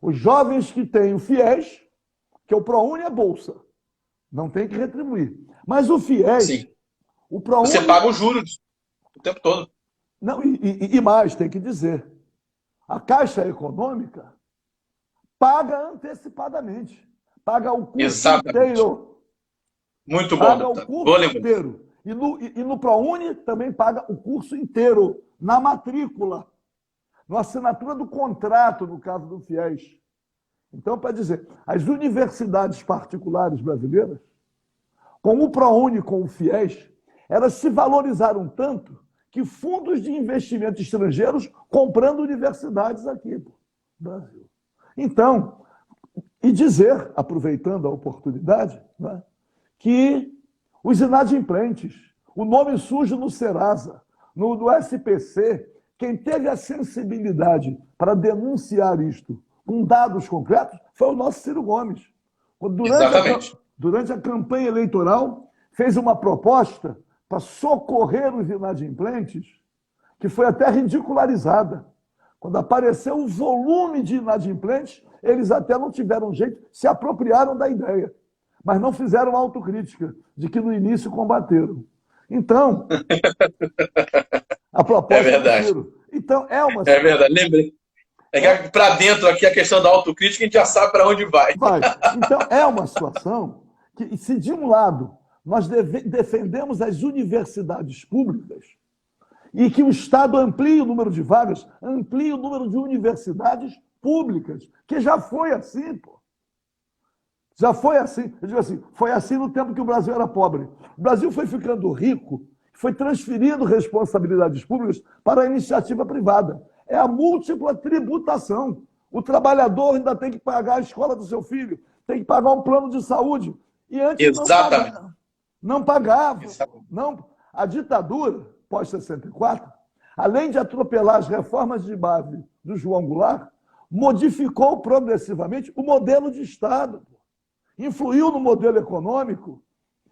os jovens que têm o FIES, que é o ProUni é bolsa, não tem que retribuir. Mas o FIES, Sim. o ProUni... Você paga os juros o tempo todo. Não, e mais, tem que dizer, a Caixa Econômica paga antecipadamente, paga o curso Exatamente. inteiro, Muito bom, paga o deputado. Boa curso lembrança. inteiro. E no ProUni também paga o curso inteiro, na matrícula, na assinatura do contrato, no caso do FIES. Então, para dizer, as universidades particulares brasileiras, com o ProUni, com o FIES, elas se valorizaram tanto que fundos de investimento estrangeiros comprando universidades aqui no Brasil. Então, e dizer, aproveitando a oportunidade, né, que os inadimplentes, o nome sujo no Serasa, no SPC, quem teve a sensibilidade para denunciar isto com dados concretos foi o nosso Ciro Gomes. Exatamente. Durante a campanha eleitoral, fez uma proposta para socorrer os inadimplentes, que foi até ridicularizada. Quando apareceu o volume de inadimplentes, eles até não tiveram jeito, se apropriaram da ideia, mas não fizeram autocrítica de que no início combateram. Então, a proposta É verdade. Ciro. Então, É verdade. Lembrei. É que para dentro aqui a questão da autocrítica, a gente já sabe para onde vai. Então, é uma situação que, se de um lado nós defendemos as universidades públicas e que o Estado amplie o número de vagas, amplie o número de universidades públicas, que já foi assim, pô. Já foi assim. Eu digo assim, foi assim no tempo que o Brasil era pobre. O Brasil foi ficando rico, foi transferindo responsabilidades públicas para a iniciativa privada. É a múltipla tributação. O trabalhador ainda tem que pagar a escola do seu filho, tem que pagar um plano de saúde. E antes não pagava. Não. A ditadura, pós-64, além de atropelar as reformas de base do João Goulart, modificou progressivamente o modelo de Estado. Influiu no modelo econômico,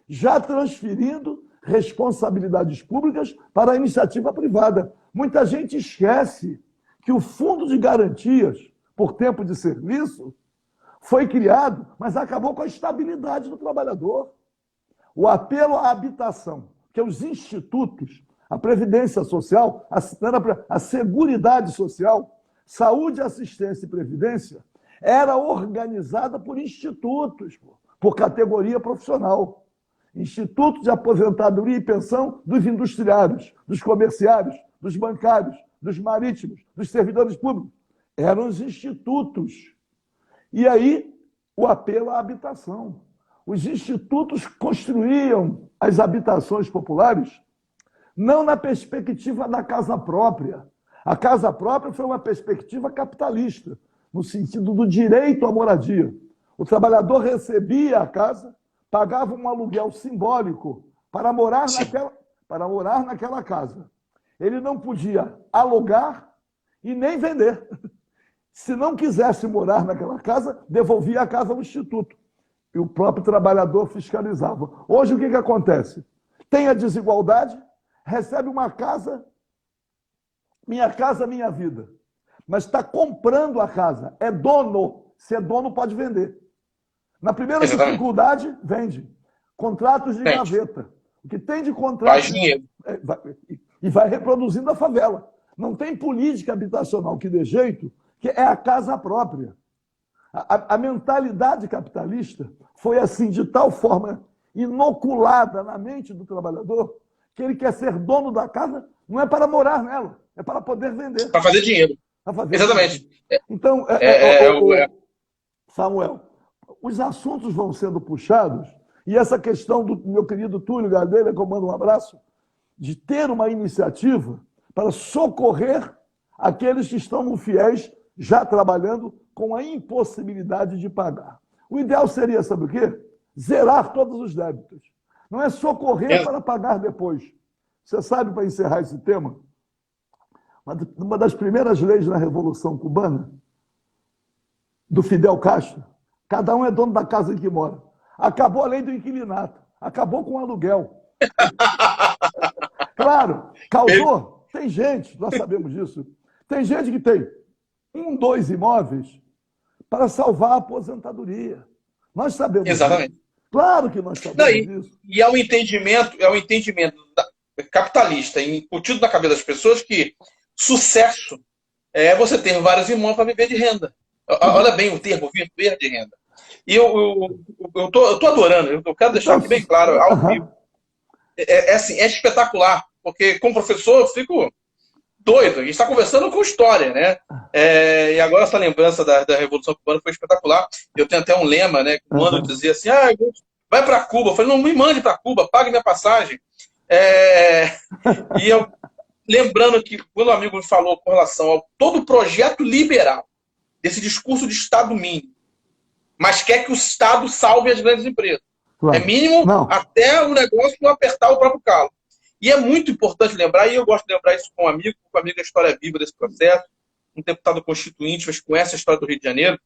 já transferindo responsabilidades públicas para a iniciativa privada. Muita gente esquece que o Fundo de Garantias por Tempo de Serviço foi criado, mas acabou com a estabilidade do trabalhador. O apelo à habitação, que os institutos, a Previdência Social, a Seguridade Social, Saúde, Assistência e Previdência, era organizada por institutos, por categoria profissional. Instituto de Aposentadoria e Pensão dos industriários, dos comerciários, dos bancários, dos marítimos, dos servidores públicos. Eram os institutos. E aí, o apelo à habitação. Os institutos construíam as habitações populares não na perspectiva da casa própria. A casa própria foi uma perspectiva capitalista, no sentido do direito à moradia. O trabalhador recebia a casa, pagava um aluguel simbólico para morar naquela casa. Ele não podia alugar e nem vender. Se não quisesse morar naquela casa, devolvia a casa ao instituto. E o próprio trabalhador fiscalizava. Hoje, o que acontece? Tem a desigualdade, recebe uma casa, Minha Vida. Mas está comprando a casa. É dono. Se é dono, pode vender. Na primeira dificuldade, vende. Contratos de gaveta. O que tem de contrato... Faz dinheiro. E vai reproduzindo a favela. Não tem política habitacional que dê jeito, que é a casa própria. A mentalidade capitalista foi assim, de tal forma inoculada na mente do trabalhador, que ele quer ser dono da casa, não é para morar nela, é para poder vender. Para fazer dinheiro. Exatamente. Dinheiro. Então, Samuel, os assuntos vão sendo puxados, e essa questão do meu querido Túlio Gadelha, que eu mando um abraço, de ter uma iniciativa para socorrer aqueles que estão no FIES já trabalhando com a impossibilidade de pagar. O ideal seria, sabe o quê? Zerar todos os débitos. Não é socorrer para pagar depois. Você sabe, para encerrar esse tema, uma das primeiras leis na Revolução Cubana, do Fidel Castro, cada um é dono da casa em que mora. Acabou a lei do inquilinato. Acabou com o aluguel. Claro, causou. Tem gente, nós sabemos disso. Tem gente que tem 1, 2 imóveis para salvar a aposentadoria. Nós sabemos Exatamente. disso. Claro que nós sabemos disso. E é o entendimento capitalista incutido na cabeça das pessoas que sucesso é você ter vários irmãos para viver de renda. Olha bem o termo, viver de renda. E eu tô adorando, eu quero deixar Então, aqui bem claro, ao vivo. aham, Assim, é espetacular, porque como professor eu fico doido, a gente está conversando com história, né? E agora essa lembrança da Revolução Cubana foi espetacular. Eu tenho até um lema, né? Que o Mano aham. dizia assim, vai para Cuba. Eu falei, não me mande para Cuba, pague minha passagem. É, e eu lembrando que quando o amigo me falou com relação ao todo o projeto liberal, desse discurso de Estado mínimo, mas quer que o Estado salve as grandes empresas. É Claro. mínimo Não, até o negócio não apertar o próprio calo. E é muito importante lembrar, e eu gosto de lembrar isso com um amigo, porque o amigo é a história viva desse processo, um deputado constituinte, mas conhece a história do Rio de Janeiro,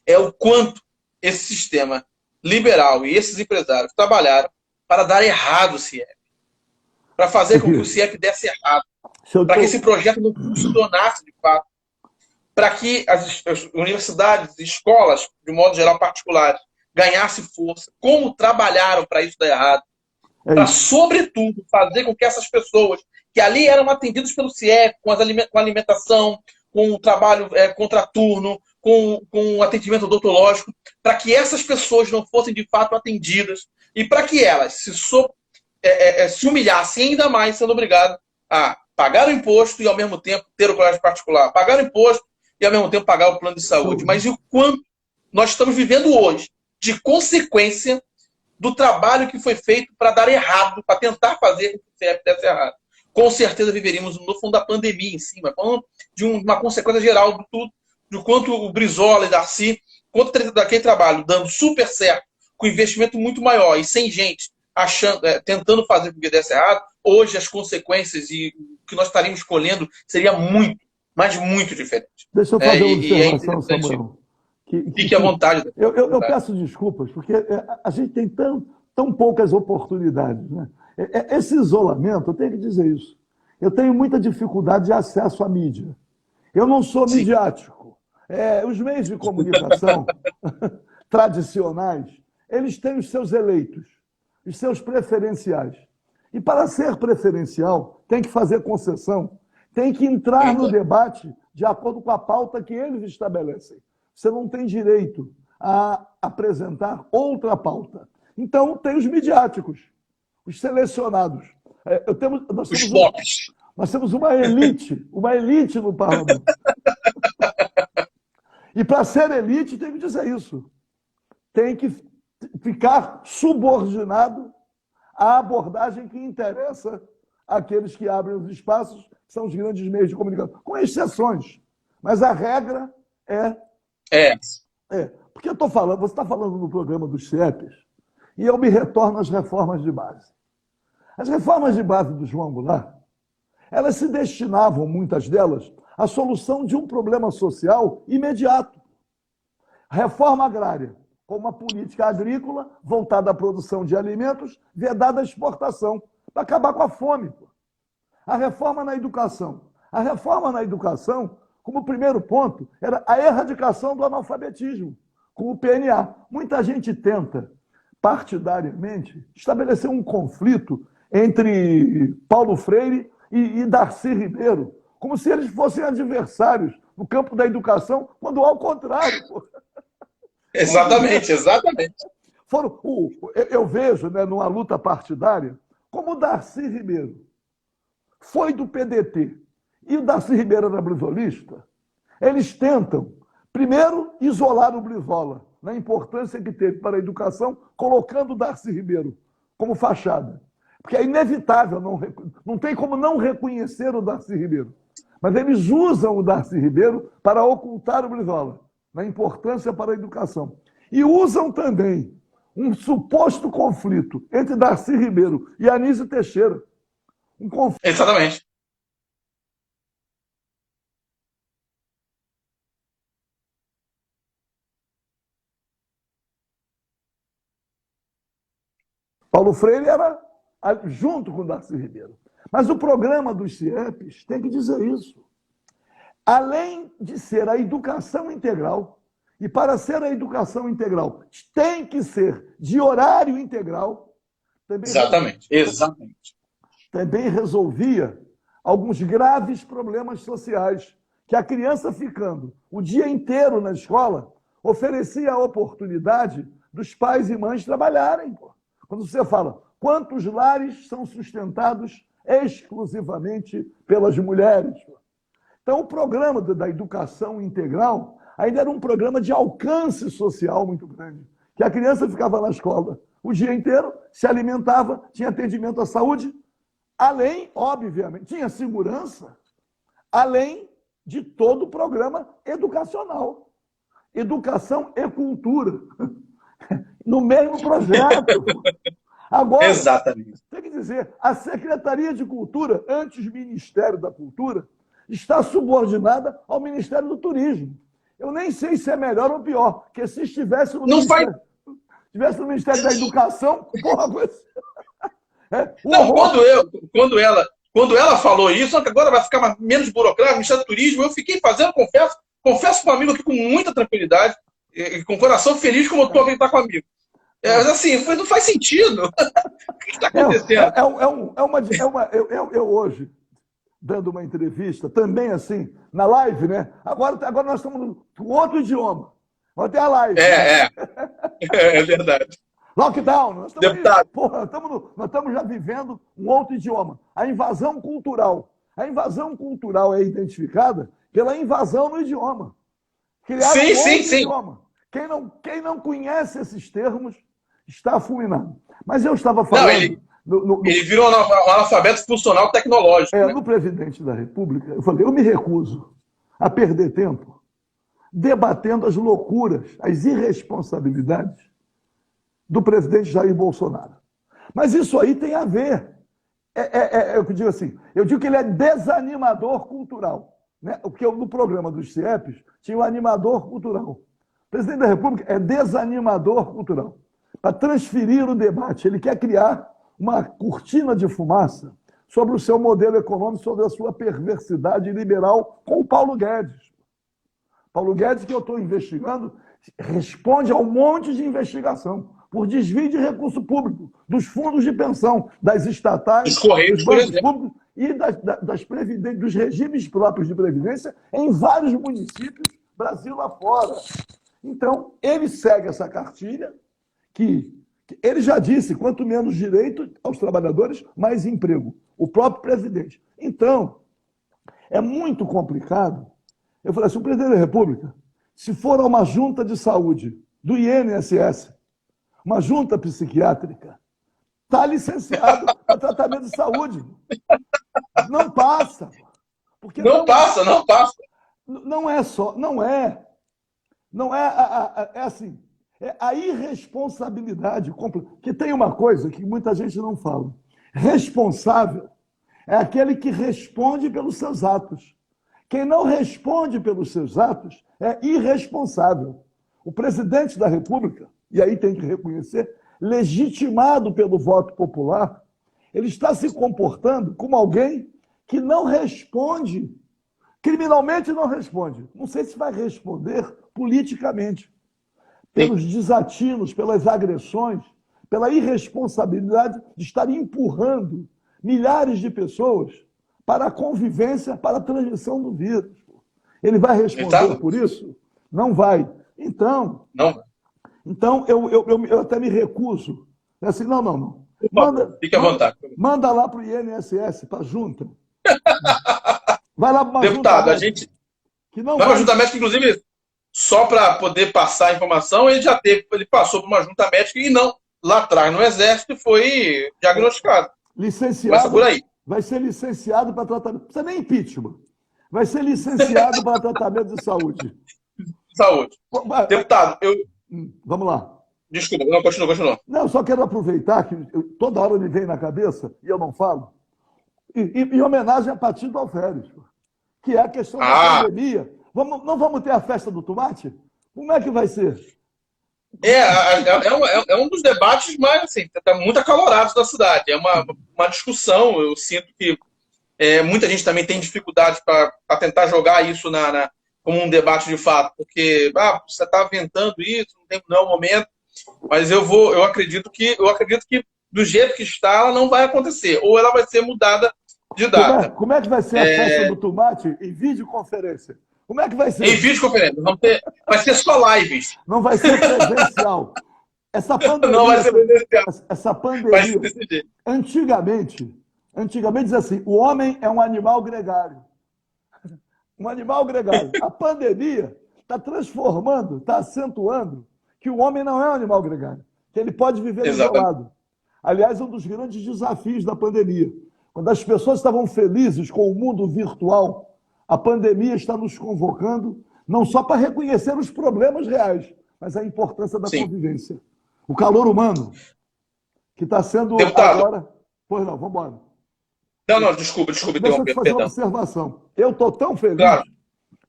é o quanto esse sistema liberal e esses empresários trabalharam para dar errado o CIEP, para fazer com que o aqui, CIEP desse errado, se eu para que esse tô, projeto não funcionasse de fato, para que as universidades, escolas, de modo geral particulares, ganhassem força, como trabalharam para isso dar errado, é para, isso. sobretudo, fazer com que essas pessoas que ali eram atendidas pelo CIEP, com alimentação, com o trabalho contraturno, com atendimento odontológico, para que essas pessoas não fossem de fato atendidas e para que elas se humilhassem ainda mais, sendo obrigadas a pagar o imposto e, ao mesmo tempo, ter o colégio particular, pagar o imposto e, ao mesmo tempo, pagar o plano de saúde. Saúde. Mas e o quanto nós estamos vivendo hoje de consequência do trabalho que foi feito para dar errado, para tentar fazer com que o CIEP desse errado. Com certeza viveríamos no fundo da pandemia em cima, falando de uma consequência geral de tudo, de quanto o Brizola e Darcy, quanto daquele trabalho dando super certo, com investimento muito maior e sem gente achando, tentando fazer com que desse errado, hoje as consequências e o que nós estaríamos escolhendo seria muito, mas muito diferente. Deixa eu fazer uma E é observação, interessante. Samuel. Fique à vontade. Eu peço desculpas, porque a gente tem tão poucas oportunidades. Né? Esse isolamento, eu tenho que dizer isso. Eu tenho muita dificuldade de acesso à mídia. Eu não sou Sim. midiático. Os meios de comunicação tradicionais, eles têm os seus eleitos, os seus preferenciais. E para ser preferencial, tem que fazer concessão, tem que entrar no debate de acordo com a pauta que eles estabelecem. Você não tem direito a apresentar outra pauta. Então, tem os midiáticos, os selecionados. Nós temos uma elite no parlamento. E para ser elite, tem que dizer isso. Tem que ficar subordinado à abordagem que interessa àqueles que abrem os espaços, que são os grandes meios de comunicação, com exceções. Mas a regra porque eu estou falando, você está falando no programa dos CIEPs, e eu me retorno às reformas de base. As reformas de base do João Goulart, elas se destinavam, muitas delas, à solução de um problema social imediato. Reforma agrária, com uma política agrícola voltada à produção de alimentos, vedada à exportação, para acabar com a fome. A reforma na educação. A reforma na educação, como primeiro ponto, era a erradicação do analfabetismo, com o PNA. Muita gente tenta, partidariamente, estabelecer um conflito entre Paulo Freire e Darcy Ribeiro, como se eles fossem adversários no campo da educação, quando ao contrário. Exatamente. Eu vejo, né, numa luta partidária, como o Darcy Ribeiro foi do PDT e o Darcy Ribeiro era brizolista, eles tentam, primeiro, isolar o Brizola, na importância que teve para a educação, colocando o Darcy Ribeiro como fachada. Porque é inevitável, não tem como não reconhecer o Darcy Ribeiro. Mas eles usam o Darcy Ribeiro para ocultar o Brizola, na importância para a educação. E usam também um suposto conflito entre Darcy Ribeiro e Anísio Teixeira. Um conflito. Exatamente. Paulo Freire era junto com Darcy Ribeiro. Mas o programa dos CIEPs tem que dizer isso. Além de ser a educação integral, e para ser a educação integral tem que ser de horário integral. Exatamente. também resolvia alguns graves problemas sociais, que a criança ficando o dia inteiro na escola oferecia a oportunidade dos pais e mães trabalharem. Quando você fala, quantos lares são sustentados exclusivamente pelas mulheres? Então, o programa da educação integral ainda era um programa de alcance social muito grande, que a criança ficava na escola o dia inteiro, se alimentava, tinha atendimento à saúde, além, obviamente, tinha segurança, além de todo o programa educacional. Educação e cultura. No mesmo projeto. Agora, Exatamente. tem que dizer, a Secretaria de Cultura, antes Ministério da Cultura, está subordinada ao Ministério do Turismo. Eu nem sei se é melhor ou pior, porque se estivesse no Ministério da Educação, porra, não, quando ela falou isso, agora vai ficar menos burocrático, Ministério do Turismo, eu fiquei fazendo, confesso para um amigo aqui com muita tranquilidade, e com o coração feliz como eu estou a gritar com o amigo. Mas assim, não faz sentido. O que está acontecendo? Eu hoje, dando uma entrevista, também assim, na live, né? Agora nós estamos com outro idioma. Agora tem a live. É verdade. Lockdown. Nós estamos, Deputado. nós estamos já vivendo um outro idioma. A invasão cultural. A invasão cultural é identificada pela invasão no idioma. Sim. Idioma. Quem não conhece esses termos está fulminado. Mas eu estava falando... Ele virou um analfabeto funcional tecnológico. Né? No presidente da República, eu falei, eu me recuso a perder tempo debatendo as loucuras, as irresponsabilidades do presidente Jair Bolsonaro. Mas isso aí tem a ver. Eu digo assim, eu digo que ele é desanimador cultural. Né? Porque no programa dos CIEPs tinha o animador cultural. O presidente da República é desanimador cultural. Para transferir o debate, ele quer criar uma cortina de fumaça sobre o seu modelo econômico, sobre a sua perversidade liberal com o Paulo Guedes. Paulo Guedes, que eu estou investigando, responde a um monte de investigação por desvio de recurso público, dos fundos de pensão, das estatais, dos bancos públicos e dos regimes próprios de previdência em vários municípios, Brasil afora. Então, ele segue essa cartilha que ele já disse, quanto menos direito aos trabalhadores, mais emprego. O próprio presidente. Então, é muito complicado. Eu falei assim, o presidente da República, se for a uma junta de saúde do INSS, uma junta psiquiátrica, está licenciado para tratamento de saúde. Não passa. Porque não passa. Não é só, não é assim, é a irresponsabilidade completa. Que tem uma coisa que muita gente não fala. Responsável é aquele que responde pelos seus atos. Quem não responde pelos seus atos é irresponsável. O presidente da República, e aí tem que reconhecer, legitimado pelo voto popular, ele está se comportando como alguém que não responde, criminalmente não responde. Não sei se vai responder politicamente, pelos desatinos, pelas agressões, pela irresponsabilidade de estar empurrando milhares de pessoas para a convivência, para a transmissão do vírus. Ele vai responder por isso? Não vai. Então, eu até me recuso. É assim, não. Fique à vontade. Manda lá para o INSS, para a junta. Vai lá para uma Deputado, junta. a gente... Que não vai vai... uma junta médica, inclusive, só para poder passar a informação, ele passou por uma junta médica e não, lá atrás, no Exército, foi diagnosticado. Licenciado. Por aí. Vai ser licenciado para tratamento. Não precisa nem impeachment. Vai ser licenciado para tratamento de saúde. Saúde. Deputado, Vamos lá. Desculpa, não, continua. Não, só quero aproveitar que toda hora me vem na cabeça e eu não falo. Em homenagem a Patindo Alferes, que é a questão da pandemia. Não vamos ter a festa do tomate? Como é que vai ser? É um dos debates mais, assim, muito acalorados da cidade. É uma discussão. Eu sinto que muita gente também tem dificuldade para tentar jogar isso como um debate de fato, porque você está aventando isso, não é o momento. Mas eu acredito que do jeito que está, ela não vai acontecer. Ou ela vai ser mudada de data. Como é que vai ser a festa do tomate em videoconferência? Como é que vai ser? Em videoconferência. Vai ser só lives. Não vai ser presencial. Essa pandemia, não vai ser presencial. Essa pandemia, vai ser desse jeito. Antigamente diz assim, o homem é um animal gregário. Um animal gregário. A pandemia está transformando, está acentuando que o homem não é um animal gregário, que ele pode viver isolado. Aliás, um dos grandes desafios da pandemia. Quando as pessoas estavam felizes com o mundo virtual, a pandemia está nos convocando não só para reconhecer os problemas reais, mas a importância da convivência. O calor humano, que está sendo agora... Pois não, vamos embora. Não, desculpa Deixa eu te fazer uma observação. Eu estou tão feliz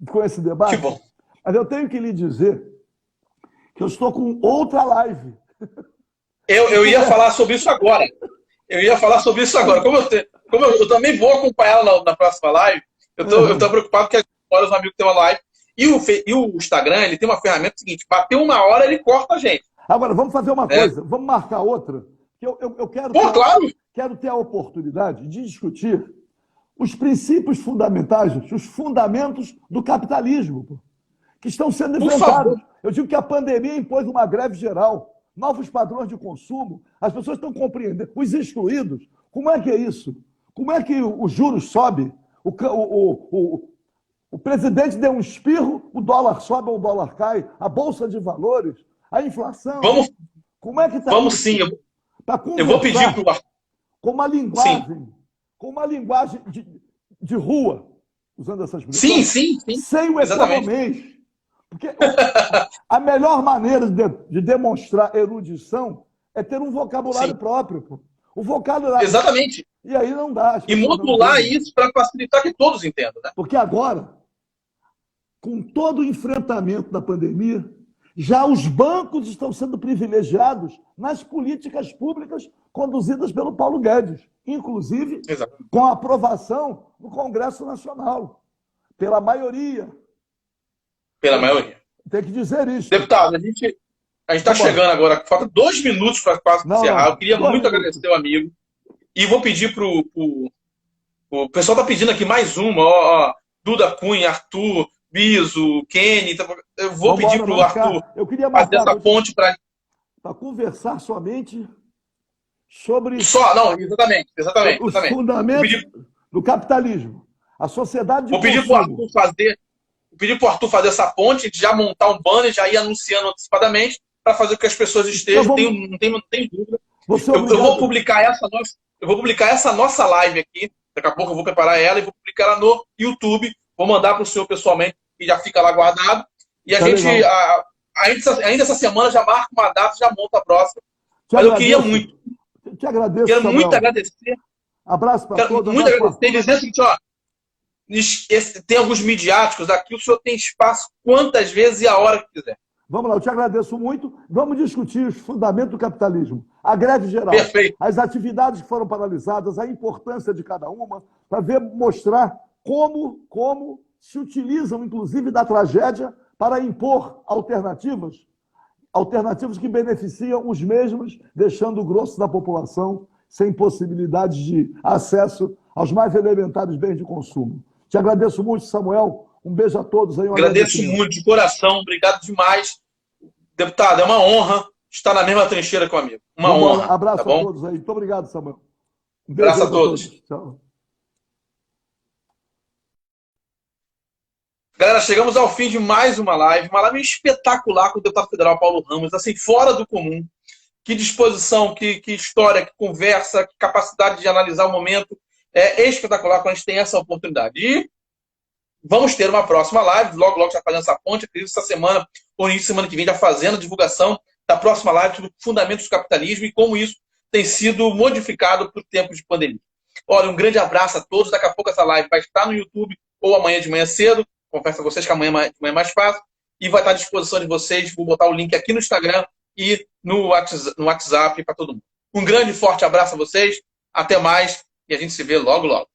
com esse debate, que bom. Mas eu tenho que lhe dizer que eu estou com outra live. Eu ia falar sobre isso agora. Como eu também vou acompanhar ela na próxima live, eu estou preocupado que agora os amigos têm uma live. E o Instagram, ele tem uma ferramenta seguinte, bateu 1 hora, ele corta a gente. Agora, vamos fazer uma coisa, vamos marcar outra. Eu quero, quero ter a oportunidade de discutir os princípios fundamentais, os fundamentos do capitalismo, que estão sendo enfrentados. Eu digo que a pandemia impôs uma greve geral, novos padrões de consumo, as pessoas estão compreendendo, os excluídos. Como é que é isso? Como é que os juros sobem? O presidente deu um espirro, o dólar sobe ou o dólar cai, a bolsa de valores, a inflação. Como é que está? Vamos sim. Eu vou pedir para o Arthur. Com uma linguagem de rua, usando essas expressões. Sim. Sem o economês. Porque a melhor maneira de demonstrar erudição é ter um vocabulário próprio. Pô. O vocabulário. Exatamente. E aí não dá. E modular isso para facilitar que todos entendam. Né? Porque agora, com todo o enfrentamento da pandemia, já os bancos estão sendo privilegiados nas políticas públicas conduzidas pelo Paulo Guedes, inclusive com a aprovação no Congresso Nacional, pela maioria. Pela maioria. Tem que dizer isso. Deputado, a gente está chegando agora, falta 2 minutos para quase encerrar. Eu queria muito agradecer o amigo. E vou pedir para o pessoal está pedindo aqui mais uma, Duda Cunha, Arthur, Biso, Kenny. Eu vou pedir para o Arthur fazer essa ponte para conversar somente sobre exatamente. Os fundamentos do capitalismo. A sociedade de Vou pedir para o Arthur fazer essa ponte, já montar um banner, já ir anunciando antecipadamente, para fazer com que as pessoas estejam, não tem dúvida. Eu vou publicar essa nossa live aqui, daqui a pouco eu vou preparar ela e vou publicar ela no YouTube, vou mandar para o senhor pessoalmente, e já fica lá guardado. E a gente, ainda essa semana, já marca uma data, já monta a próxima. Mas eu queria muito. Te agradeço, Quero muito agradecer. Abraço para todos. Muito agradecer. E dizer o seguinte, tem alguns midiáticos aqui, o senhor tem espaço quantas vezes e a hora que quiser. Vamos lá, eu te agradeço muito. Vamos discutir os fundamentos do capitalismo. A greve geral. Perfeito. As atividades que foram paralisadas, a importância de cada uma, para mostrar como se utilizam, inclusive, da tragédia para impor alternativas que beneficiam os mesmos, deixando o grosso da população sem possibilidade de acesso aos mais elementares bens de consumo. Te agradeço muito, Samuel. Um beijo a todos aí. Agradeço muito, de coração. Obrigado demais. Deputado, é uma honra estar na mesma trincheira com o amigo. Uma honra. Abraço a todos aí. Muito obrigado, Samuel. Um beijo abraço a todos. Tchau. Galera, chegamos ao fim de mais uma live espetacular com o deputado federal Paulo Ramos, assim, fora do comum. Que disposição, que história, que conversa, que capacidade de analisar o momento. É espetacular quando a gente tem essa oportunidade. E vamos ter uma próxima live, logo já fazendo essa ponte, acredito essa semana, ou início de semana que vem, já fazendo a divulgação da próxima live sobre fundamentos do capitalismo e como isso tem sido modificado por tempos de pandemia. Olha, um grande abraço a todos. Daqui a pouco essa live vai estar no YouTube ou amanhã de manhã cedo. Confesso a vocês que amanhã de manhã é mais fácil. E vai estar à disposição de vocês. Vou botar o link aqui no Instagram e no WhatsApp para todo mundo. Um grande e forte abraço a vocês. Até mais. E a gente se vê logo.